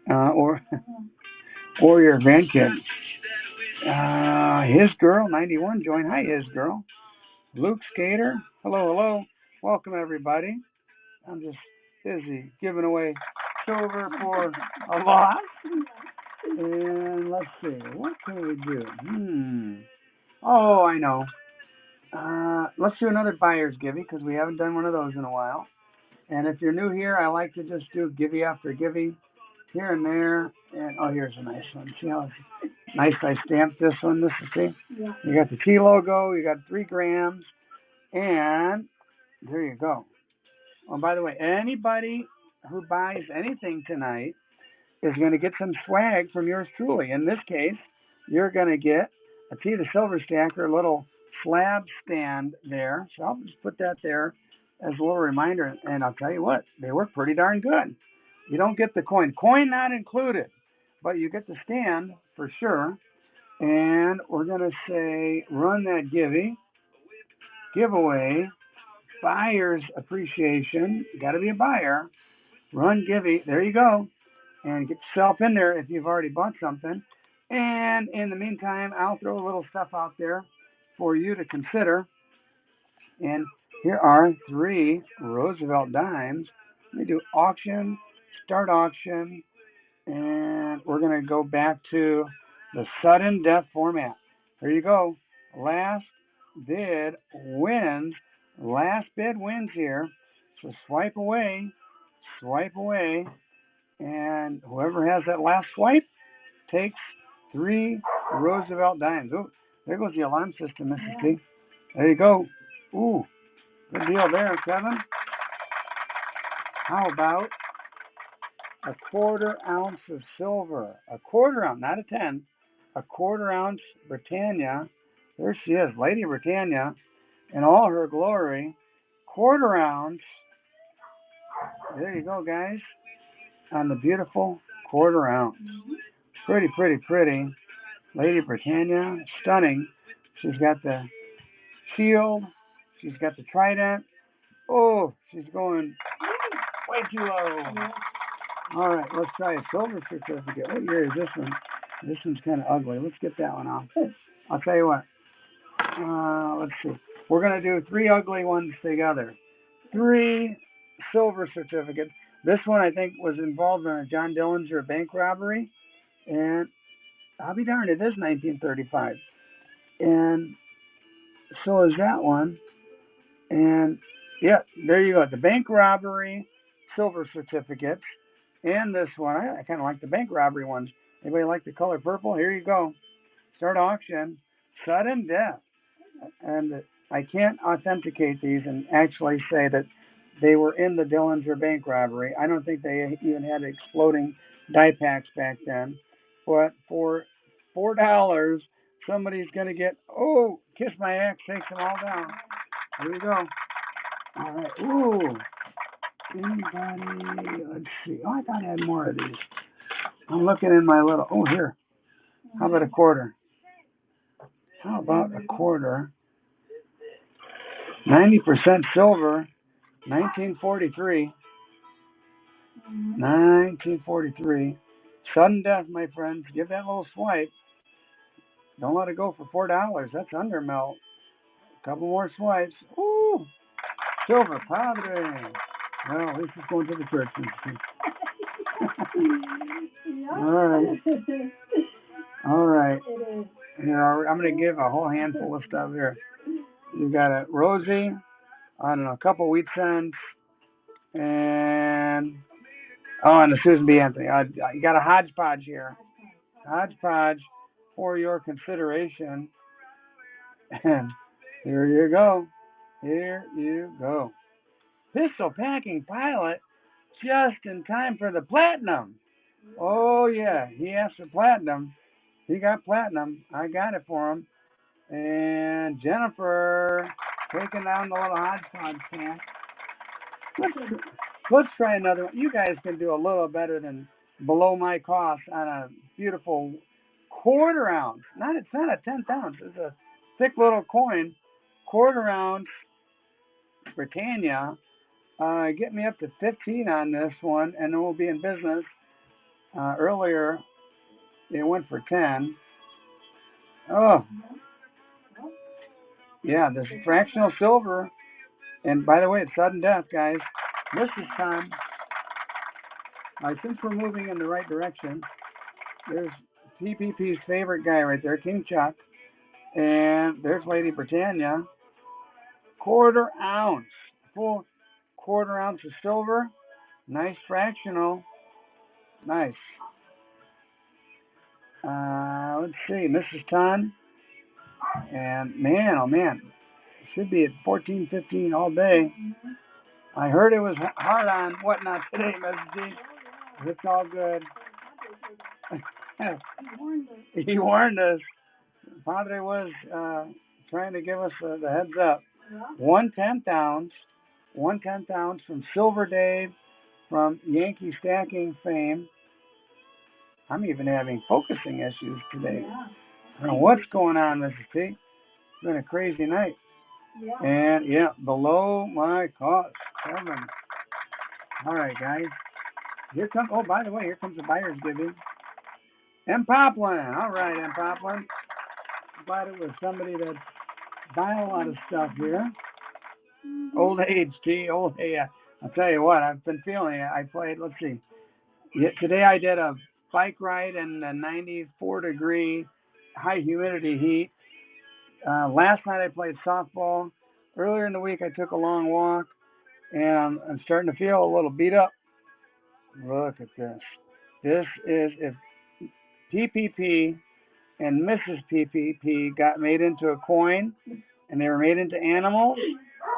Or your grandkid. His Girl 91 joined. Hi, His Girl. Luke Skater. Hello. Welcome, everybody. I'm just busy giving away silver for a loss. And let's see. What can we do? Oh, I know. Let's do another buyer's givey because we haven't done one of those in a while. And if you're new here, I like to just do givey after givey here and there. And here's a nice one. See how nice I stamped this one? This is see. Yeah. You got the T logo. You got 3 grams, and there you go. Oh, by the way, anybody who buys anything tonight is going to get some swag from yours truly. In this case, you're going to get a T the Silver Stacker little slab stand there. So I'll just put that there as a little reminder. And I'll tell you what, they work pretty darn good. You don't get the coin not included, but you get the stand for sure. And we're going to say run that giveaway, buyer's appreciation. You got to be a buyer. Run givey. There you go. And get yourself in there if you've already bought something. And in the meantime, I'll throw a little stuff out there for you to consider. And here are 3 Roosevelt dimes. Let me do auction, start auction, and we're going to go back to the sudden death format. There you go. Last bid wins. Last bid wins here. So swipe away, and whoever has that last swipe takes 3 Roosevelt dimes. Oh, there goes the alarm system, Mrs. T. There you go. Ooh, good deal there, Kevin. How about a 1/4 ounce of silver? A 1/4 ounce, not a 10. A 1/4 ounce Britannia. There she is, Lady Britannia, in all her glory. 1/4 ounce. There you go, guys. On the beautiful 1/4 ounce. Pretty. Lady Britannia, stunning. She's got the shield. She's got the trident. Oh, she's going way too low. All right, let's try a silver certificate. What year is this one? This one's kind of ugly. Let's get that one off. I'll tell you what. Let's see. We're going to do 3 ugly ones together. 3 silver certificates. This one, I think, was involved in a John Dillinger bank robbery. And I'll be darned, it is 1935. And so is that one. And, yeah, there you go. The bank robbery silver certificates. And this one. I kind of like the bank robbery ones. Anybody like the color purple? Here you go. Start auction. Sudden death. And I can't authenticate these and actually say that they were in the Dillinger bank robbery. I don't think they even had exploding die packs back then. But for $4, somebody's going to get, oh, Kiss My Axe takes them all down. Here we go. All right. Ooh. Anybody? Let's see. Oh, I thought I had more of these. I'm looking in my little, oh, here. How about a quarter? How about a quarter? 90% silver, 1943. 1943. Sudden death, my friends. Give that little swipe. Don't let it go for $4. That's undermelt. Couple more swipes. Ooh, silver Padre. Well, at least it's going to the church. All right. All right. Here, I'm going to give a whole handful of stuff here. You got a Rosie, I don't know, a couple wheat cents, and a Susan B. Anthony. You got a hodgepodge here. Hodgepodge for your consideration. And here you go. Here you go. Pistol packing pilot just in time for the platinum. Oh, yeah. He asked for platinum. He got platinum. I got it for him. And Jennifer taking down the little hodgepodge can. Let's try another one. You guys can do a little better than below my cost on a beautiful quarter ounce. It's not a 10th ounce. It's a thick little coin. Quarter ounce Britannia. Get me up to 15 on this one, and then we'll be in business. Earlier, it went for 10. Oh, yeah, this is fractional silver. And by the way, it's sudden death, guys. This is time. I think we're moving in the right direction. There's PPP's favorite guy right there, King Chuck. And there's Lady Britannia. Quarter ounce. Full quarter ounce of silver. Nice fractional. Nice. Let's see. Mrs. Ton. And man, oh man. Should be at 14, 15 all day. I heard it was hard on whatnot today, Mrs. G. It's all good. He warned us. Padre was trying to give us the heads up. 1/10 ounce from Silver Dave from Yankee Stacking fame. I'm even having focusing issues today. I don't know what's going on, Mrs. T. It's been a crazy night. And yeah, below my cost. 7. All right, guys. Here comes. Oh, by the way, here comes the buyer's giving. M. Poplin. All right, M. Poplin. Glad it was somebody that's buying a lot of stuff here. Old age, T. Old age. I'll tell you what. I've been feeling it. I played. Let's see. Today I did a bike ride in a 94-degree high humidity heat. Last night I played softball. Earlier in the week I took a long walk, and I'm starting to feel a little beat up. Look at this. This is if PPP and Mrs. PPP got made into a coin and they were made into animals,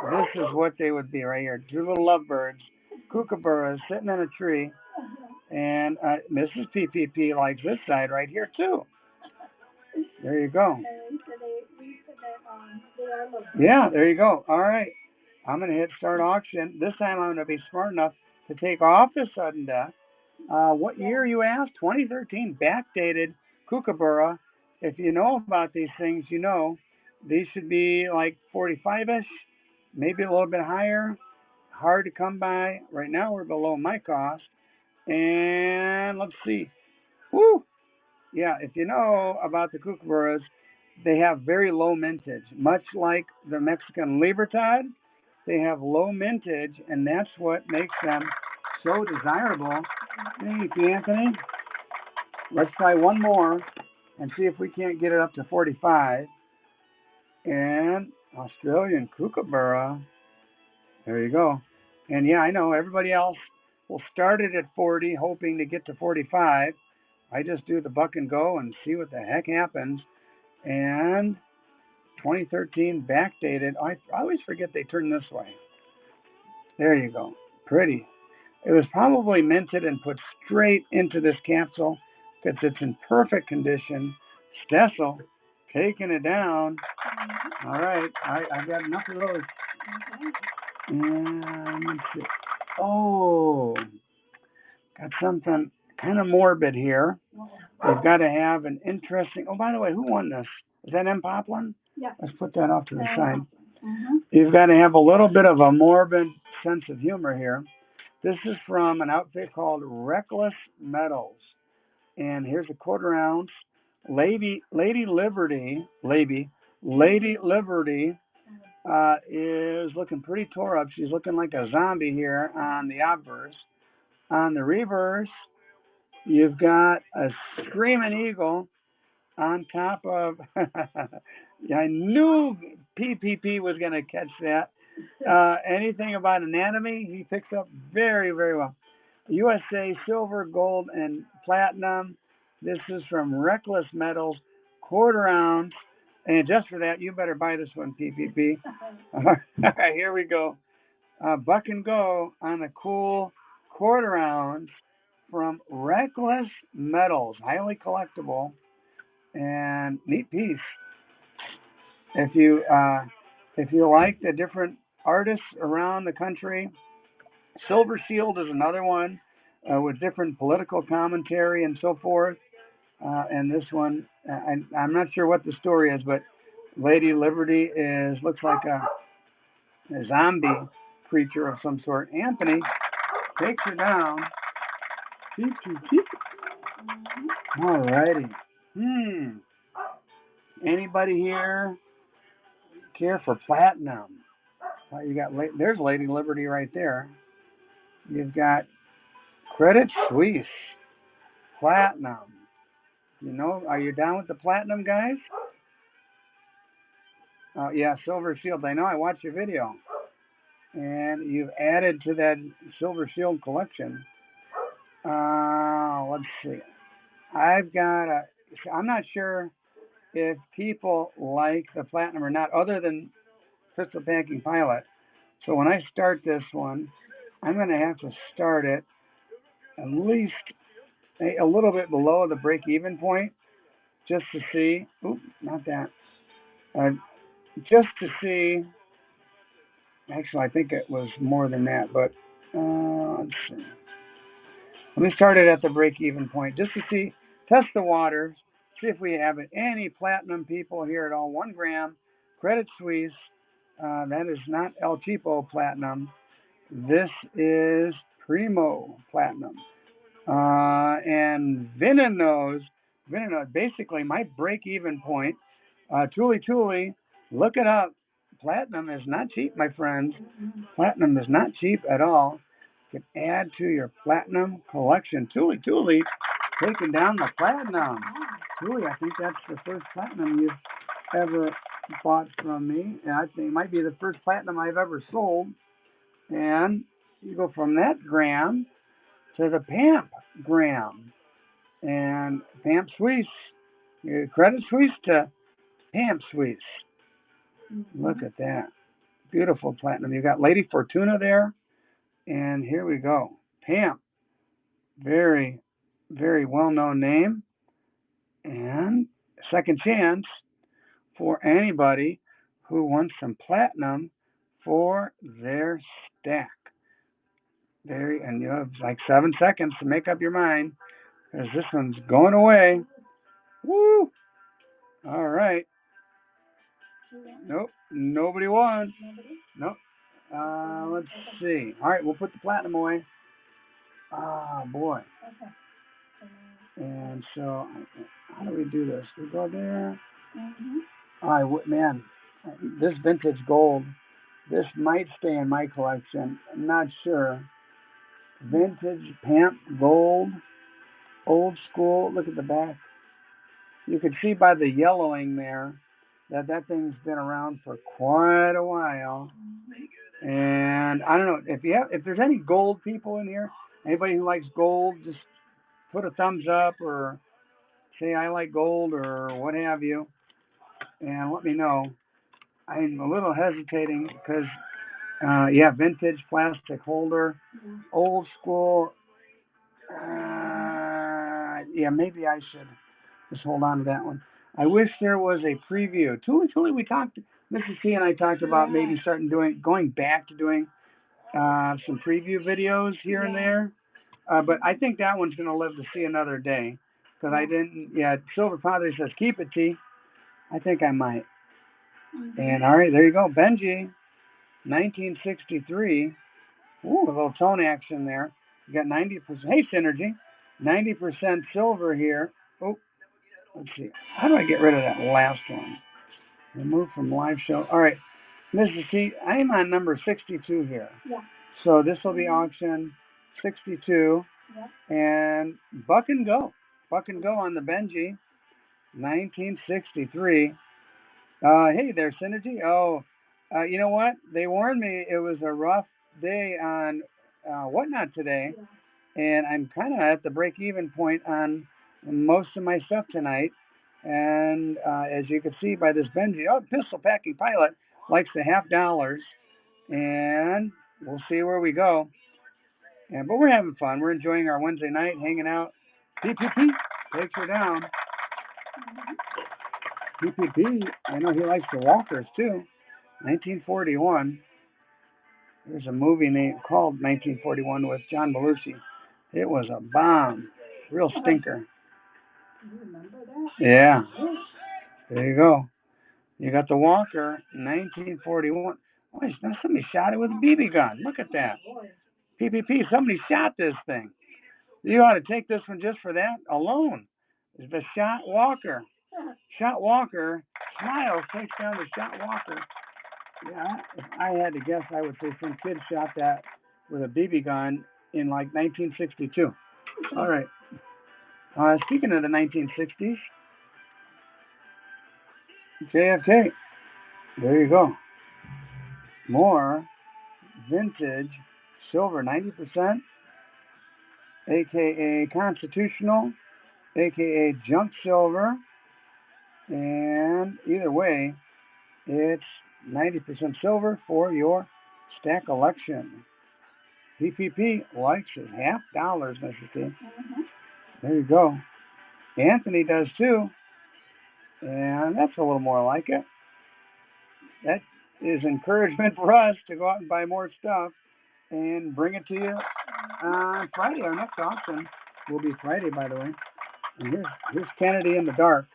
this is what they would be right here. 2 little lovebirds, kookaburras sitting in a tree, and Mrs. PPP likes this side right here too. There you go. Yeah, there you go. All right. I'm going to hit start auction. This time I'm going to be smart enough to take off the sudden death. What year, you asked? 2013, backdated kookaburra. If you know about these things, you know these should be like 45-ish, maybe a little bit higher. Hard to come by. Right now we're below my cost. And let's see. Woo! Yeah, if you know about the kookaburras, they have very low mintage. Much like the Mexican Libertad, they have low mintage, and that's what makes them so desirable. Thank you, Anthony. Let's try one more and see if we can't get it up to 45. And Australian Kookaburra. There you go. And yeah, I know everybody else will start it at 40, hoping to get to 45. I just do the buck and go and see what the heck happens. And 2013 backdated. I always forget they turn this way. There you go. Pretty. It was probably minted and put straight into this capsule because it's in perfect condition. Stessel taking it down. All right. I got enough of those. And let's see. Oh, got something kind of morbid here. We've got to have an interesting. Oh, by the way, who won this? Is that M. Poplin?
Yeah.
Let's put that off to the side. You've got to have a little bit of a morbid sense of humor here. This is from an outfit called Reckless Metals. And here's a quarter ounce. Lady Liberty is looking pretty tore up. She's looking like a zombie here on the obverse. On the reverse, you've got a screaming eagle on top of. I knew PPP was going to catch that. Anything about anatomy, he picks up very, very well. USA silver, gold, and platinum. This is from Reckless Metals, quarter ounce. And just for that, you better buy this one, PPP. All right, here we go. Buck and go on a cool quarter ounce from Reckless Metals, highly collectible and neat piece. If you like the different artists around the country, Silver Shield is another one with different political commentary and so forth. And this one, I'm not sure what the story is, but Lady Liberty looks like a zombie creature of some sort. Anthony takes her down. All righty. Anybody here care for platinum? You got there's Lady Liberty right there. You've got Credit Suisse platinum. You know, are you down with the platinum, guys? Oh yeah, Silver Shield. I know. I watched your video, and you've added to that Silver Shield collection. Let's see. I'm not sure if people like the platinum or not, other than Crystal Packing Pilot. So when I start this one, I'm going to have to start it at least a little bit below the break-even point, just to see. Oop, not that. Just to see. Actually, I think it was more than that, but let's see. Let me start it at the break-even point, just to see, test the waters, see if we have any platinum people here at all. 1 gram, Credit Suisse. That is not El Cheapo platinum. This is Primo platinum. And Veneno's, basically my break-even point. Tuli, look it up. Platinum is not cheap, my friends. Platinum is not cheap at all. You can add to your platinum collection. Tuli, taking down the platinum. Tuli, I think that's the first platinum you've ever bought from me. And I think it might be the first platinum I've ever sold. And you go from that gram to the PAMP gram. And PAMP Suisse, Credit Suisse to PAMP Suisse. Look at that. Beautiful platinum. You got Lady Fortuna there. And here we go. PAMP. Very, very well-known name. And second chance for anybody who wants some platinum for their stack. And you have like 7 seconds to make up your mind, because this one's going away. Woo! All right. Nope, nobody won. Nope. Let's see. All right, we'll put the platinum away. Ah, boy.
Okay.
And so, how do we do this? We go there.
Mm-hmm.
Man, this vintage gold, this might stay in my collection. I'm not sure. Vintage Pamp Gold, old school. Look at the back. You can see by the yellowing there that that thing's been around for quite a while. And I don't know if there's any gold people in here. Anybody who likes gold, just put a thumbs up or say I like gold or what have you, and let me know. I'm a little hesitating because yeah, vintage plastic holder, old school. Yeah, maybe I should just hold on to that one. I wish there was a preview. Tuli, we talked. Mrs. T and I talked about maybe going back to doing some preview videos here and there. But I think that one's going to live to see another day because I didn't. Yeah, Silver Padre says keep it, T. I think I might. And all right, there you go, Benji, 1963. Ooh, a little tone action there. You got 90%. Hey, Synergy, 90% silver here. Oh, let's see. How do I get rid of that last one? Remove from live show. All right, Mrs. T, I am on number 62 here.
Yeah.
So this will be auction 62.
Yeah.
And Buck and Go. Buck and Go on the Benji, 1963. Hey there, Synergy. Oh, you know what? They warned me it was a rough day on Whatnot today, and I'm kind of at the break-even point on most of my stuff tonight. And as you can see by this Benji, Pistol Packing Pilot likes the $50, and we'll see where we go. But we're having fun. We're enjoying our Wednesday night, hanging out. PPP takes her down. PPP, I know he likes the Walkers too. 1941. There's a movie called 1941 with John Belushi. It was a bomb. Real stinker.
You remember that?
Yeah. There you go. You got the Walker, 1941. Oh, somebody shot it with a BB gun. Look at that. PPP, somebody shot this thing. You ought to take this one just for that alone. It's the Shot Walker. Shot Walker. Smiles takes down the Shot Walker. Yeah, if I had to guess, I would say some kid shot that with a BB gun in like 1962. All right. Speaking of the 1960s, JFK. There you go. More vintage silver, 90%, aka constitutional, aka junk silver, and either way, it's 90% silver for your stack election. PPP likes it. $50, Mr. T. There you go. Anthony does too. And that's a little more like it. That is encouragement for us to go out and buy more stuff and bring it to you on Friday. Our next auction will be Friday, by the way. And here's Kennedy in the dark.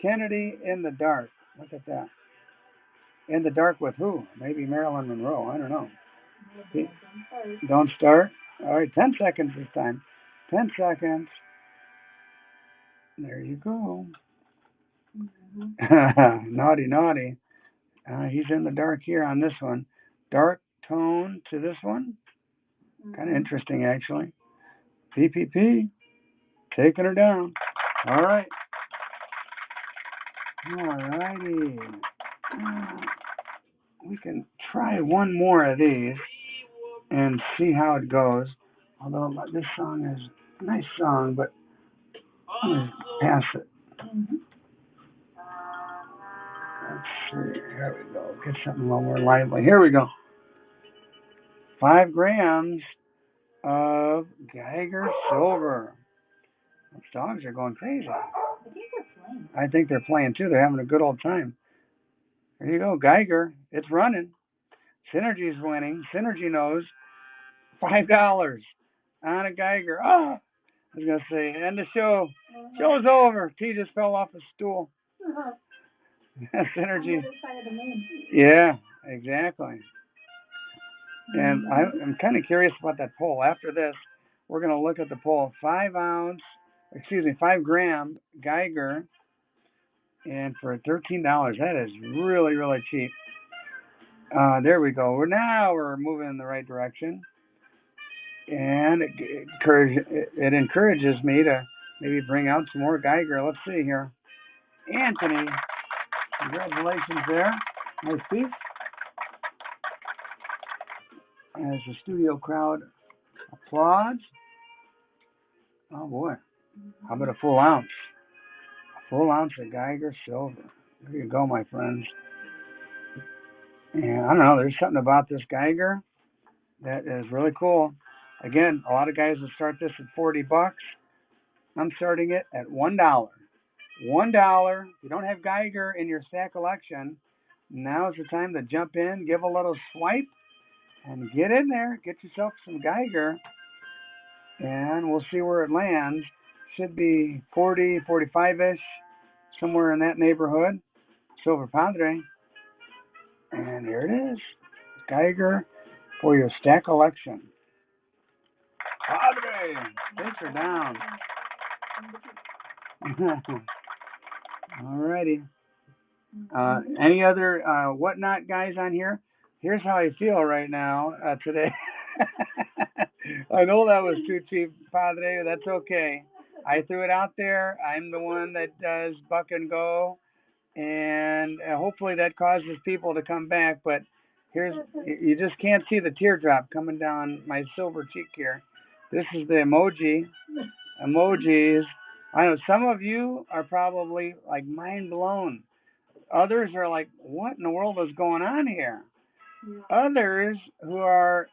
Kennedy in the dark. Look at that. In the dark with who? Maybe Marilyn Monroe. I don't know. Don't start. All right, 10 seconds this time. 10 seconds. There you go. Naughty, naughty. He's in the dark here on this one. Dark tone to this one. Kind of interesting, actually. PPP. Taking her down. All right. All righty. We can try one more of these and see how it goes. Although this song is a nice song, but I'm going to pass it. Let's see. Here we go. Get something a little more lively. Here we go. 5 grams of Geiger silver. Those dogs are going crazy. I think they're playing too. They're having a good old time. There you go, Geiger. It's running. Synergy's winning. Synergy knows. $5 on a Geiger. Oh, I was going to say, end the show. Show's over. T just fell off a stool. Synergy. Yeah, exactly. And I'm kind of curious about that poll. After this, we're going to look at the pull. 5 gram Geiger, and for $13, that is really, really cheap. There we go. We're moving in the right direction, and it encourages me to maybe bring out some more Geiger. Let's see here. Anthony, congratulations there. Nice piece. As the studio crowd applauds. Oh boy, how about a full ounce? A full ounce of Geiger silver. There you go, my friends. And I don't know, there's something about this Geiger that is really cool. Again, a lot of guys will start this at $40. I'm starting it at $1. $1. If you don't have Geiger in your stack collection, now's the time to jump in, give a little swipe, and get in there. Get yourself some Geiger, and we'll see where it lands. Should be 40, 45-ish, somewhere in that neighborhood. Silver Padre. And here it is. Geiger for your stack collection. Padre, takes her down. Alrighty. Any other whatnot guys on here? Here's how I feel right now today. I know that was too cheap, Padre. That's okay. I threw it out there. I'm the one that does buck and go, and hopefully that causes people to come back. But you just can't see the teardrop coming down my silver cheek here. This is the emojis. I know some of you are probably like mind blown. Others are like, what in the world is going on here? Yeah. Others who are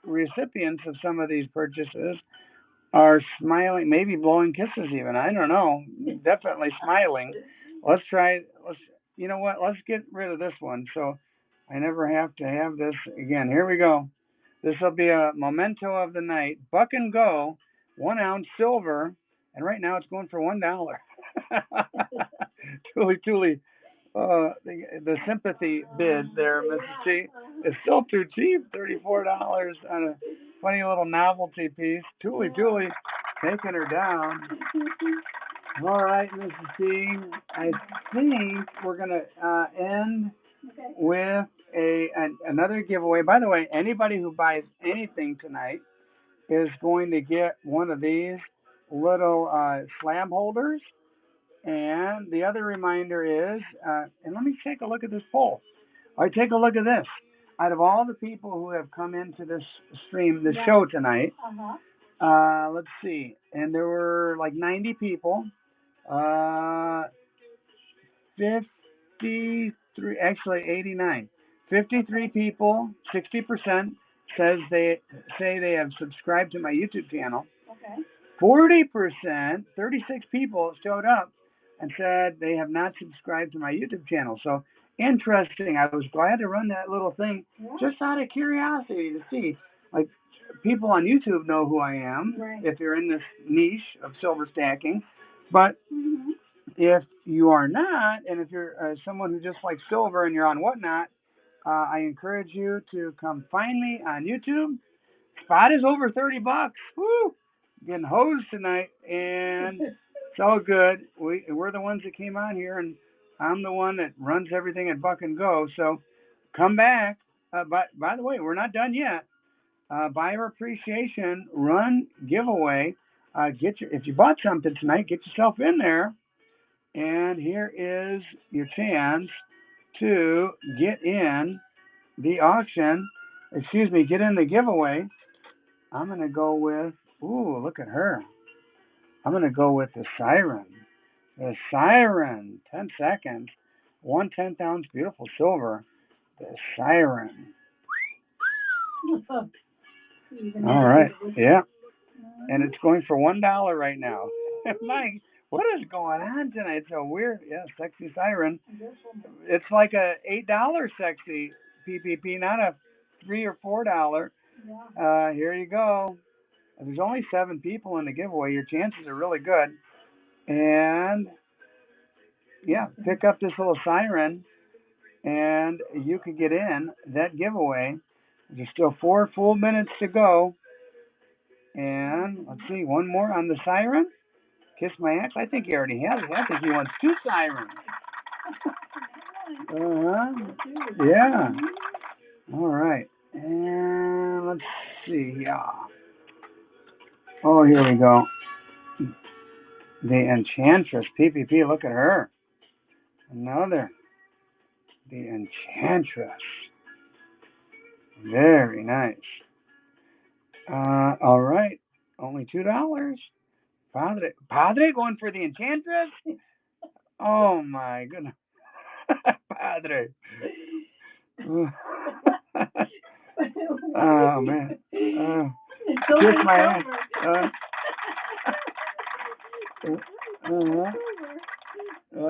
recipients of some of these purchases are smiling, maybe blowing kisses even. I don't know. Definitely smiling. Let's you know what? Let's get rid of this one so I never have to have this again. Here we go. This will be a memento of the night. Buck and Go, 1 ounce silver, and right now it's going for $1. Tuli. The sympathy bid there, Mrs. T, is still too cheap. $34 on a funny little novelty piece. Tuli, taking her down. All right, Mrs. T, I think we're going to end with another giveaway. By the way, anybody who buys anything tonight is going to get one of these little slab holders. And the other reminder is, and let me take a look at this poll. All right, take a look at this. Out of all the people who have come into this stream, this show tonight, let's see, and there were like 90 people, 53, actually 89, 53 people, 60% says they have subscribed to my YouTube channel. Okay. 40%, 36 people showed up and said they have not subscribed to my YouTube channel. So interesting. I was glad to run that little thing just out of curiosity to see. Like, people on YouTube know who I am if you're in this niche of silver stacking. But if you are not, and if you're someone who just likes silver and you're on Whatnot, I encourage you to come find me on YouTube. Spot is over $30. Woo! Getting hosed tonight, and it's all good. We're the ones that came on here, and I'm the one that runs everything at Buck and Go. So come back. By the way, we're not done yet. Buyer appreciation run giveaway. If you bought something tonight, get yourself in there. And here is your chance to get in the auction. Get in the giveaway. I'm gonna go with. Ooh, look at her. I'm going to go with the Siren. The Siren. 10 seconds. 1 10th ounce beautiful silver. The Siren. All right. Yeah. And it's going for $1 right now. Mike, what is going on tonight? It's so weird. Yeah, sexy Siren. It's like a $8 sexy PPP, not a $3 or $4. Yeah. Here you go. There's only 7 people in the giveaway. Your chances are really good. And, yeah, pick up this little Siren, and you can get in that giveaway. There's still 4 full minutes to go. And let's see, one more on the siren. Kiss my ex. I think he already has it. I think he wants 2 sirens. Yeah. All right. And let's see. Yeah. Oh, here we go. The Enchantress. PPP. Look at her. Another. The Enchantress. Very nice. All right. Only $2. Padre going for the Enchantress? Oh my goodness. Padre. Oh man. Kiss my ass.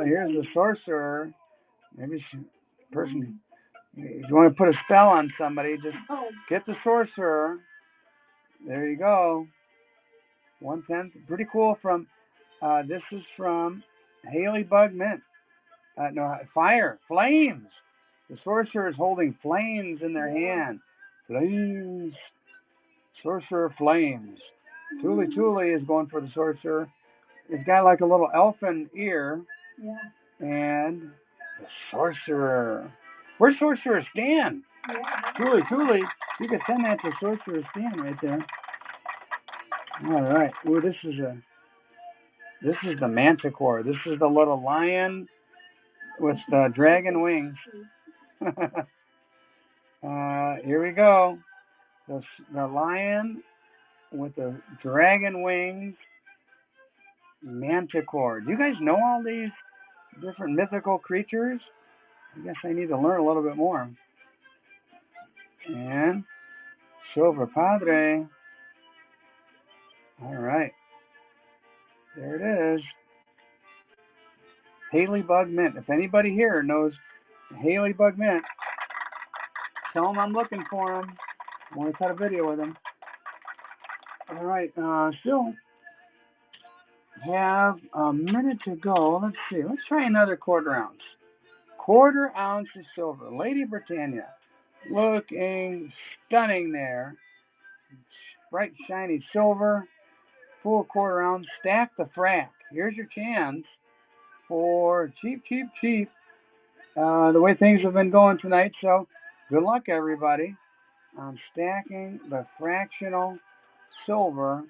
Here's the sorcerer. Maybe person. If you want to put a spell on somebody, just get the sorcerer. There you go. 1/10. Pretty cool. From this is from Haley Bug Mint. No, flames. The sorcerer is holding flames in their hand. Flames. Sorcerer flames. Tuli is going for the sorcerer. It's got like a little elfin ear.
Yeah.
And the sorcerer. Where's Sorcerer Stan?
Yeah.
Tuli, you can send that to Sorcerer Stan right there. All right. Ooh, this is the Manticore. This is the little lion with the dragon wings. Here we go. The lion with the dragon wings. Manticore. Do you guys know all these different mythical creatures? I guess I need to learn a little bit more. And Silver Padre. All right. There it is. Haley Bug Mint. If anybody here knows Haley Bug Mint, tell them I'm looking for them. I want to cut a video with them. All right. Still have a minute to go. Let's see. Let's try another 1/4 ounce. 1/4 ounce of silver. Lady Britannia. Looking stunning there. Bright, shiny silver. Full 1/4 ounce. Stack the frack. Here's your chance for cheap. The way things have been going tonight. So good luck, everybody. I'm stacking the fractional silver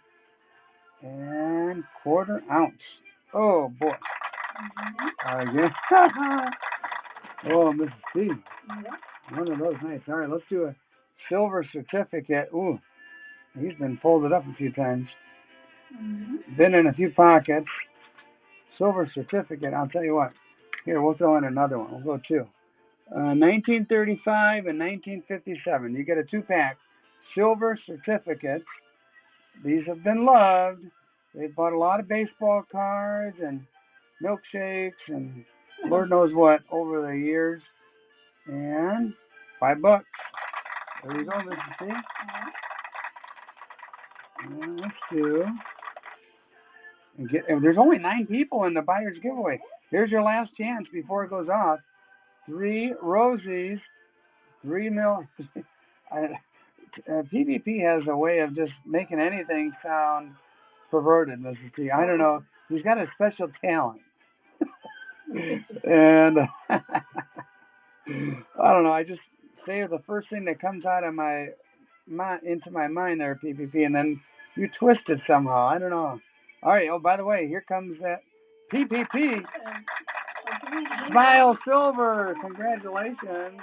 and 1/4 ounce. Oh boy. Again. Oh, Mrs. C. One of those nights. All right, let's do a silver certificate. Ooh, he's been folded up a few times. Been in a few pockets. Silver certificate. I'll tell you what. Here, we'll throw in another one. We'll go 2. 1935 and 1957. You get a 2-pack. Silver certificates. These have been loved. They've bought a lot of baseball cards and milkshakes and Lord knows what over the years. And $5. There you go, Mrs. C. And let's do. And there's only 9 people in the buyer's giveaway. Here's your last chance before it goes off. 3 Rosies, 3 mil. PvP has a way of just making anything sound perverted, Mrs. T. I don't know. He's got a special talent. And I don't know. I just say the first thing that comes out of into my mind there, PPP, and then you twist it somehow. I don't know. All right. Oh, by the way, here comes that PPP. Smile Silver. Congratulations.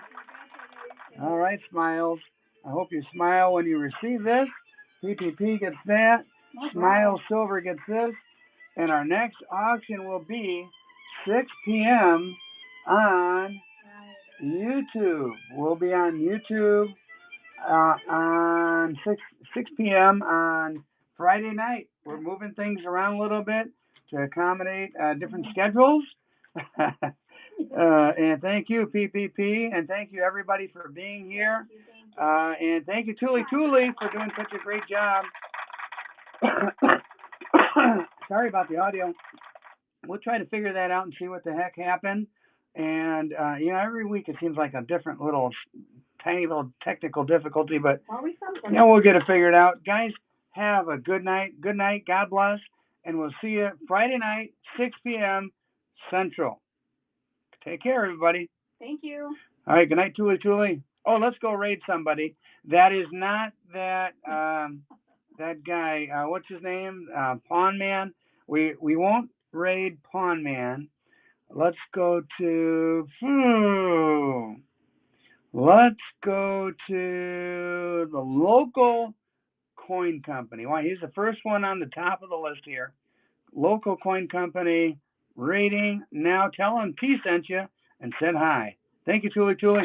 All right, Smiles. I hope you smile when you receive this. PPP gets that. Smile Silver gets this. And our next auction will be 6 p.m. on YouTube. We'll be on YouTube on 6 p.m. on Friday night. We're moving things around a little bit to accommodate different schedules. And thank you, PPP, and thank you, everybody, for being here. And thank you, Tuli, for doing such a great job. Sorry about the audio. We'll try to figure that out and see what the heck happened. And, every week it seems like a different tiny little technical difficulty, but, we'll get it figured out. Guys, have a good night. Good night. God bless. And we'll see you Friday night, 6 p.m. Central. Take care, everybody.
Thank you.
All right. Good night, Tuli. Oh, let's go raid somebody. That is not that that guy. What's his name? Pawn Man. We won't raid Pawn Man. Let's go to. Let's go to the local coin company. Why, he's the first one on the top of the list here. Local coin company rating. Now tell him P sent you and said hi. Thank you, Tuli.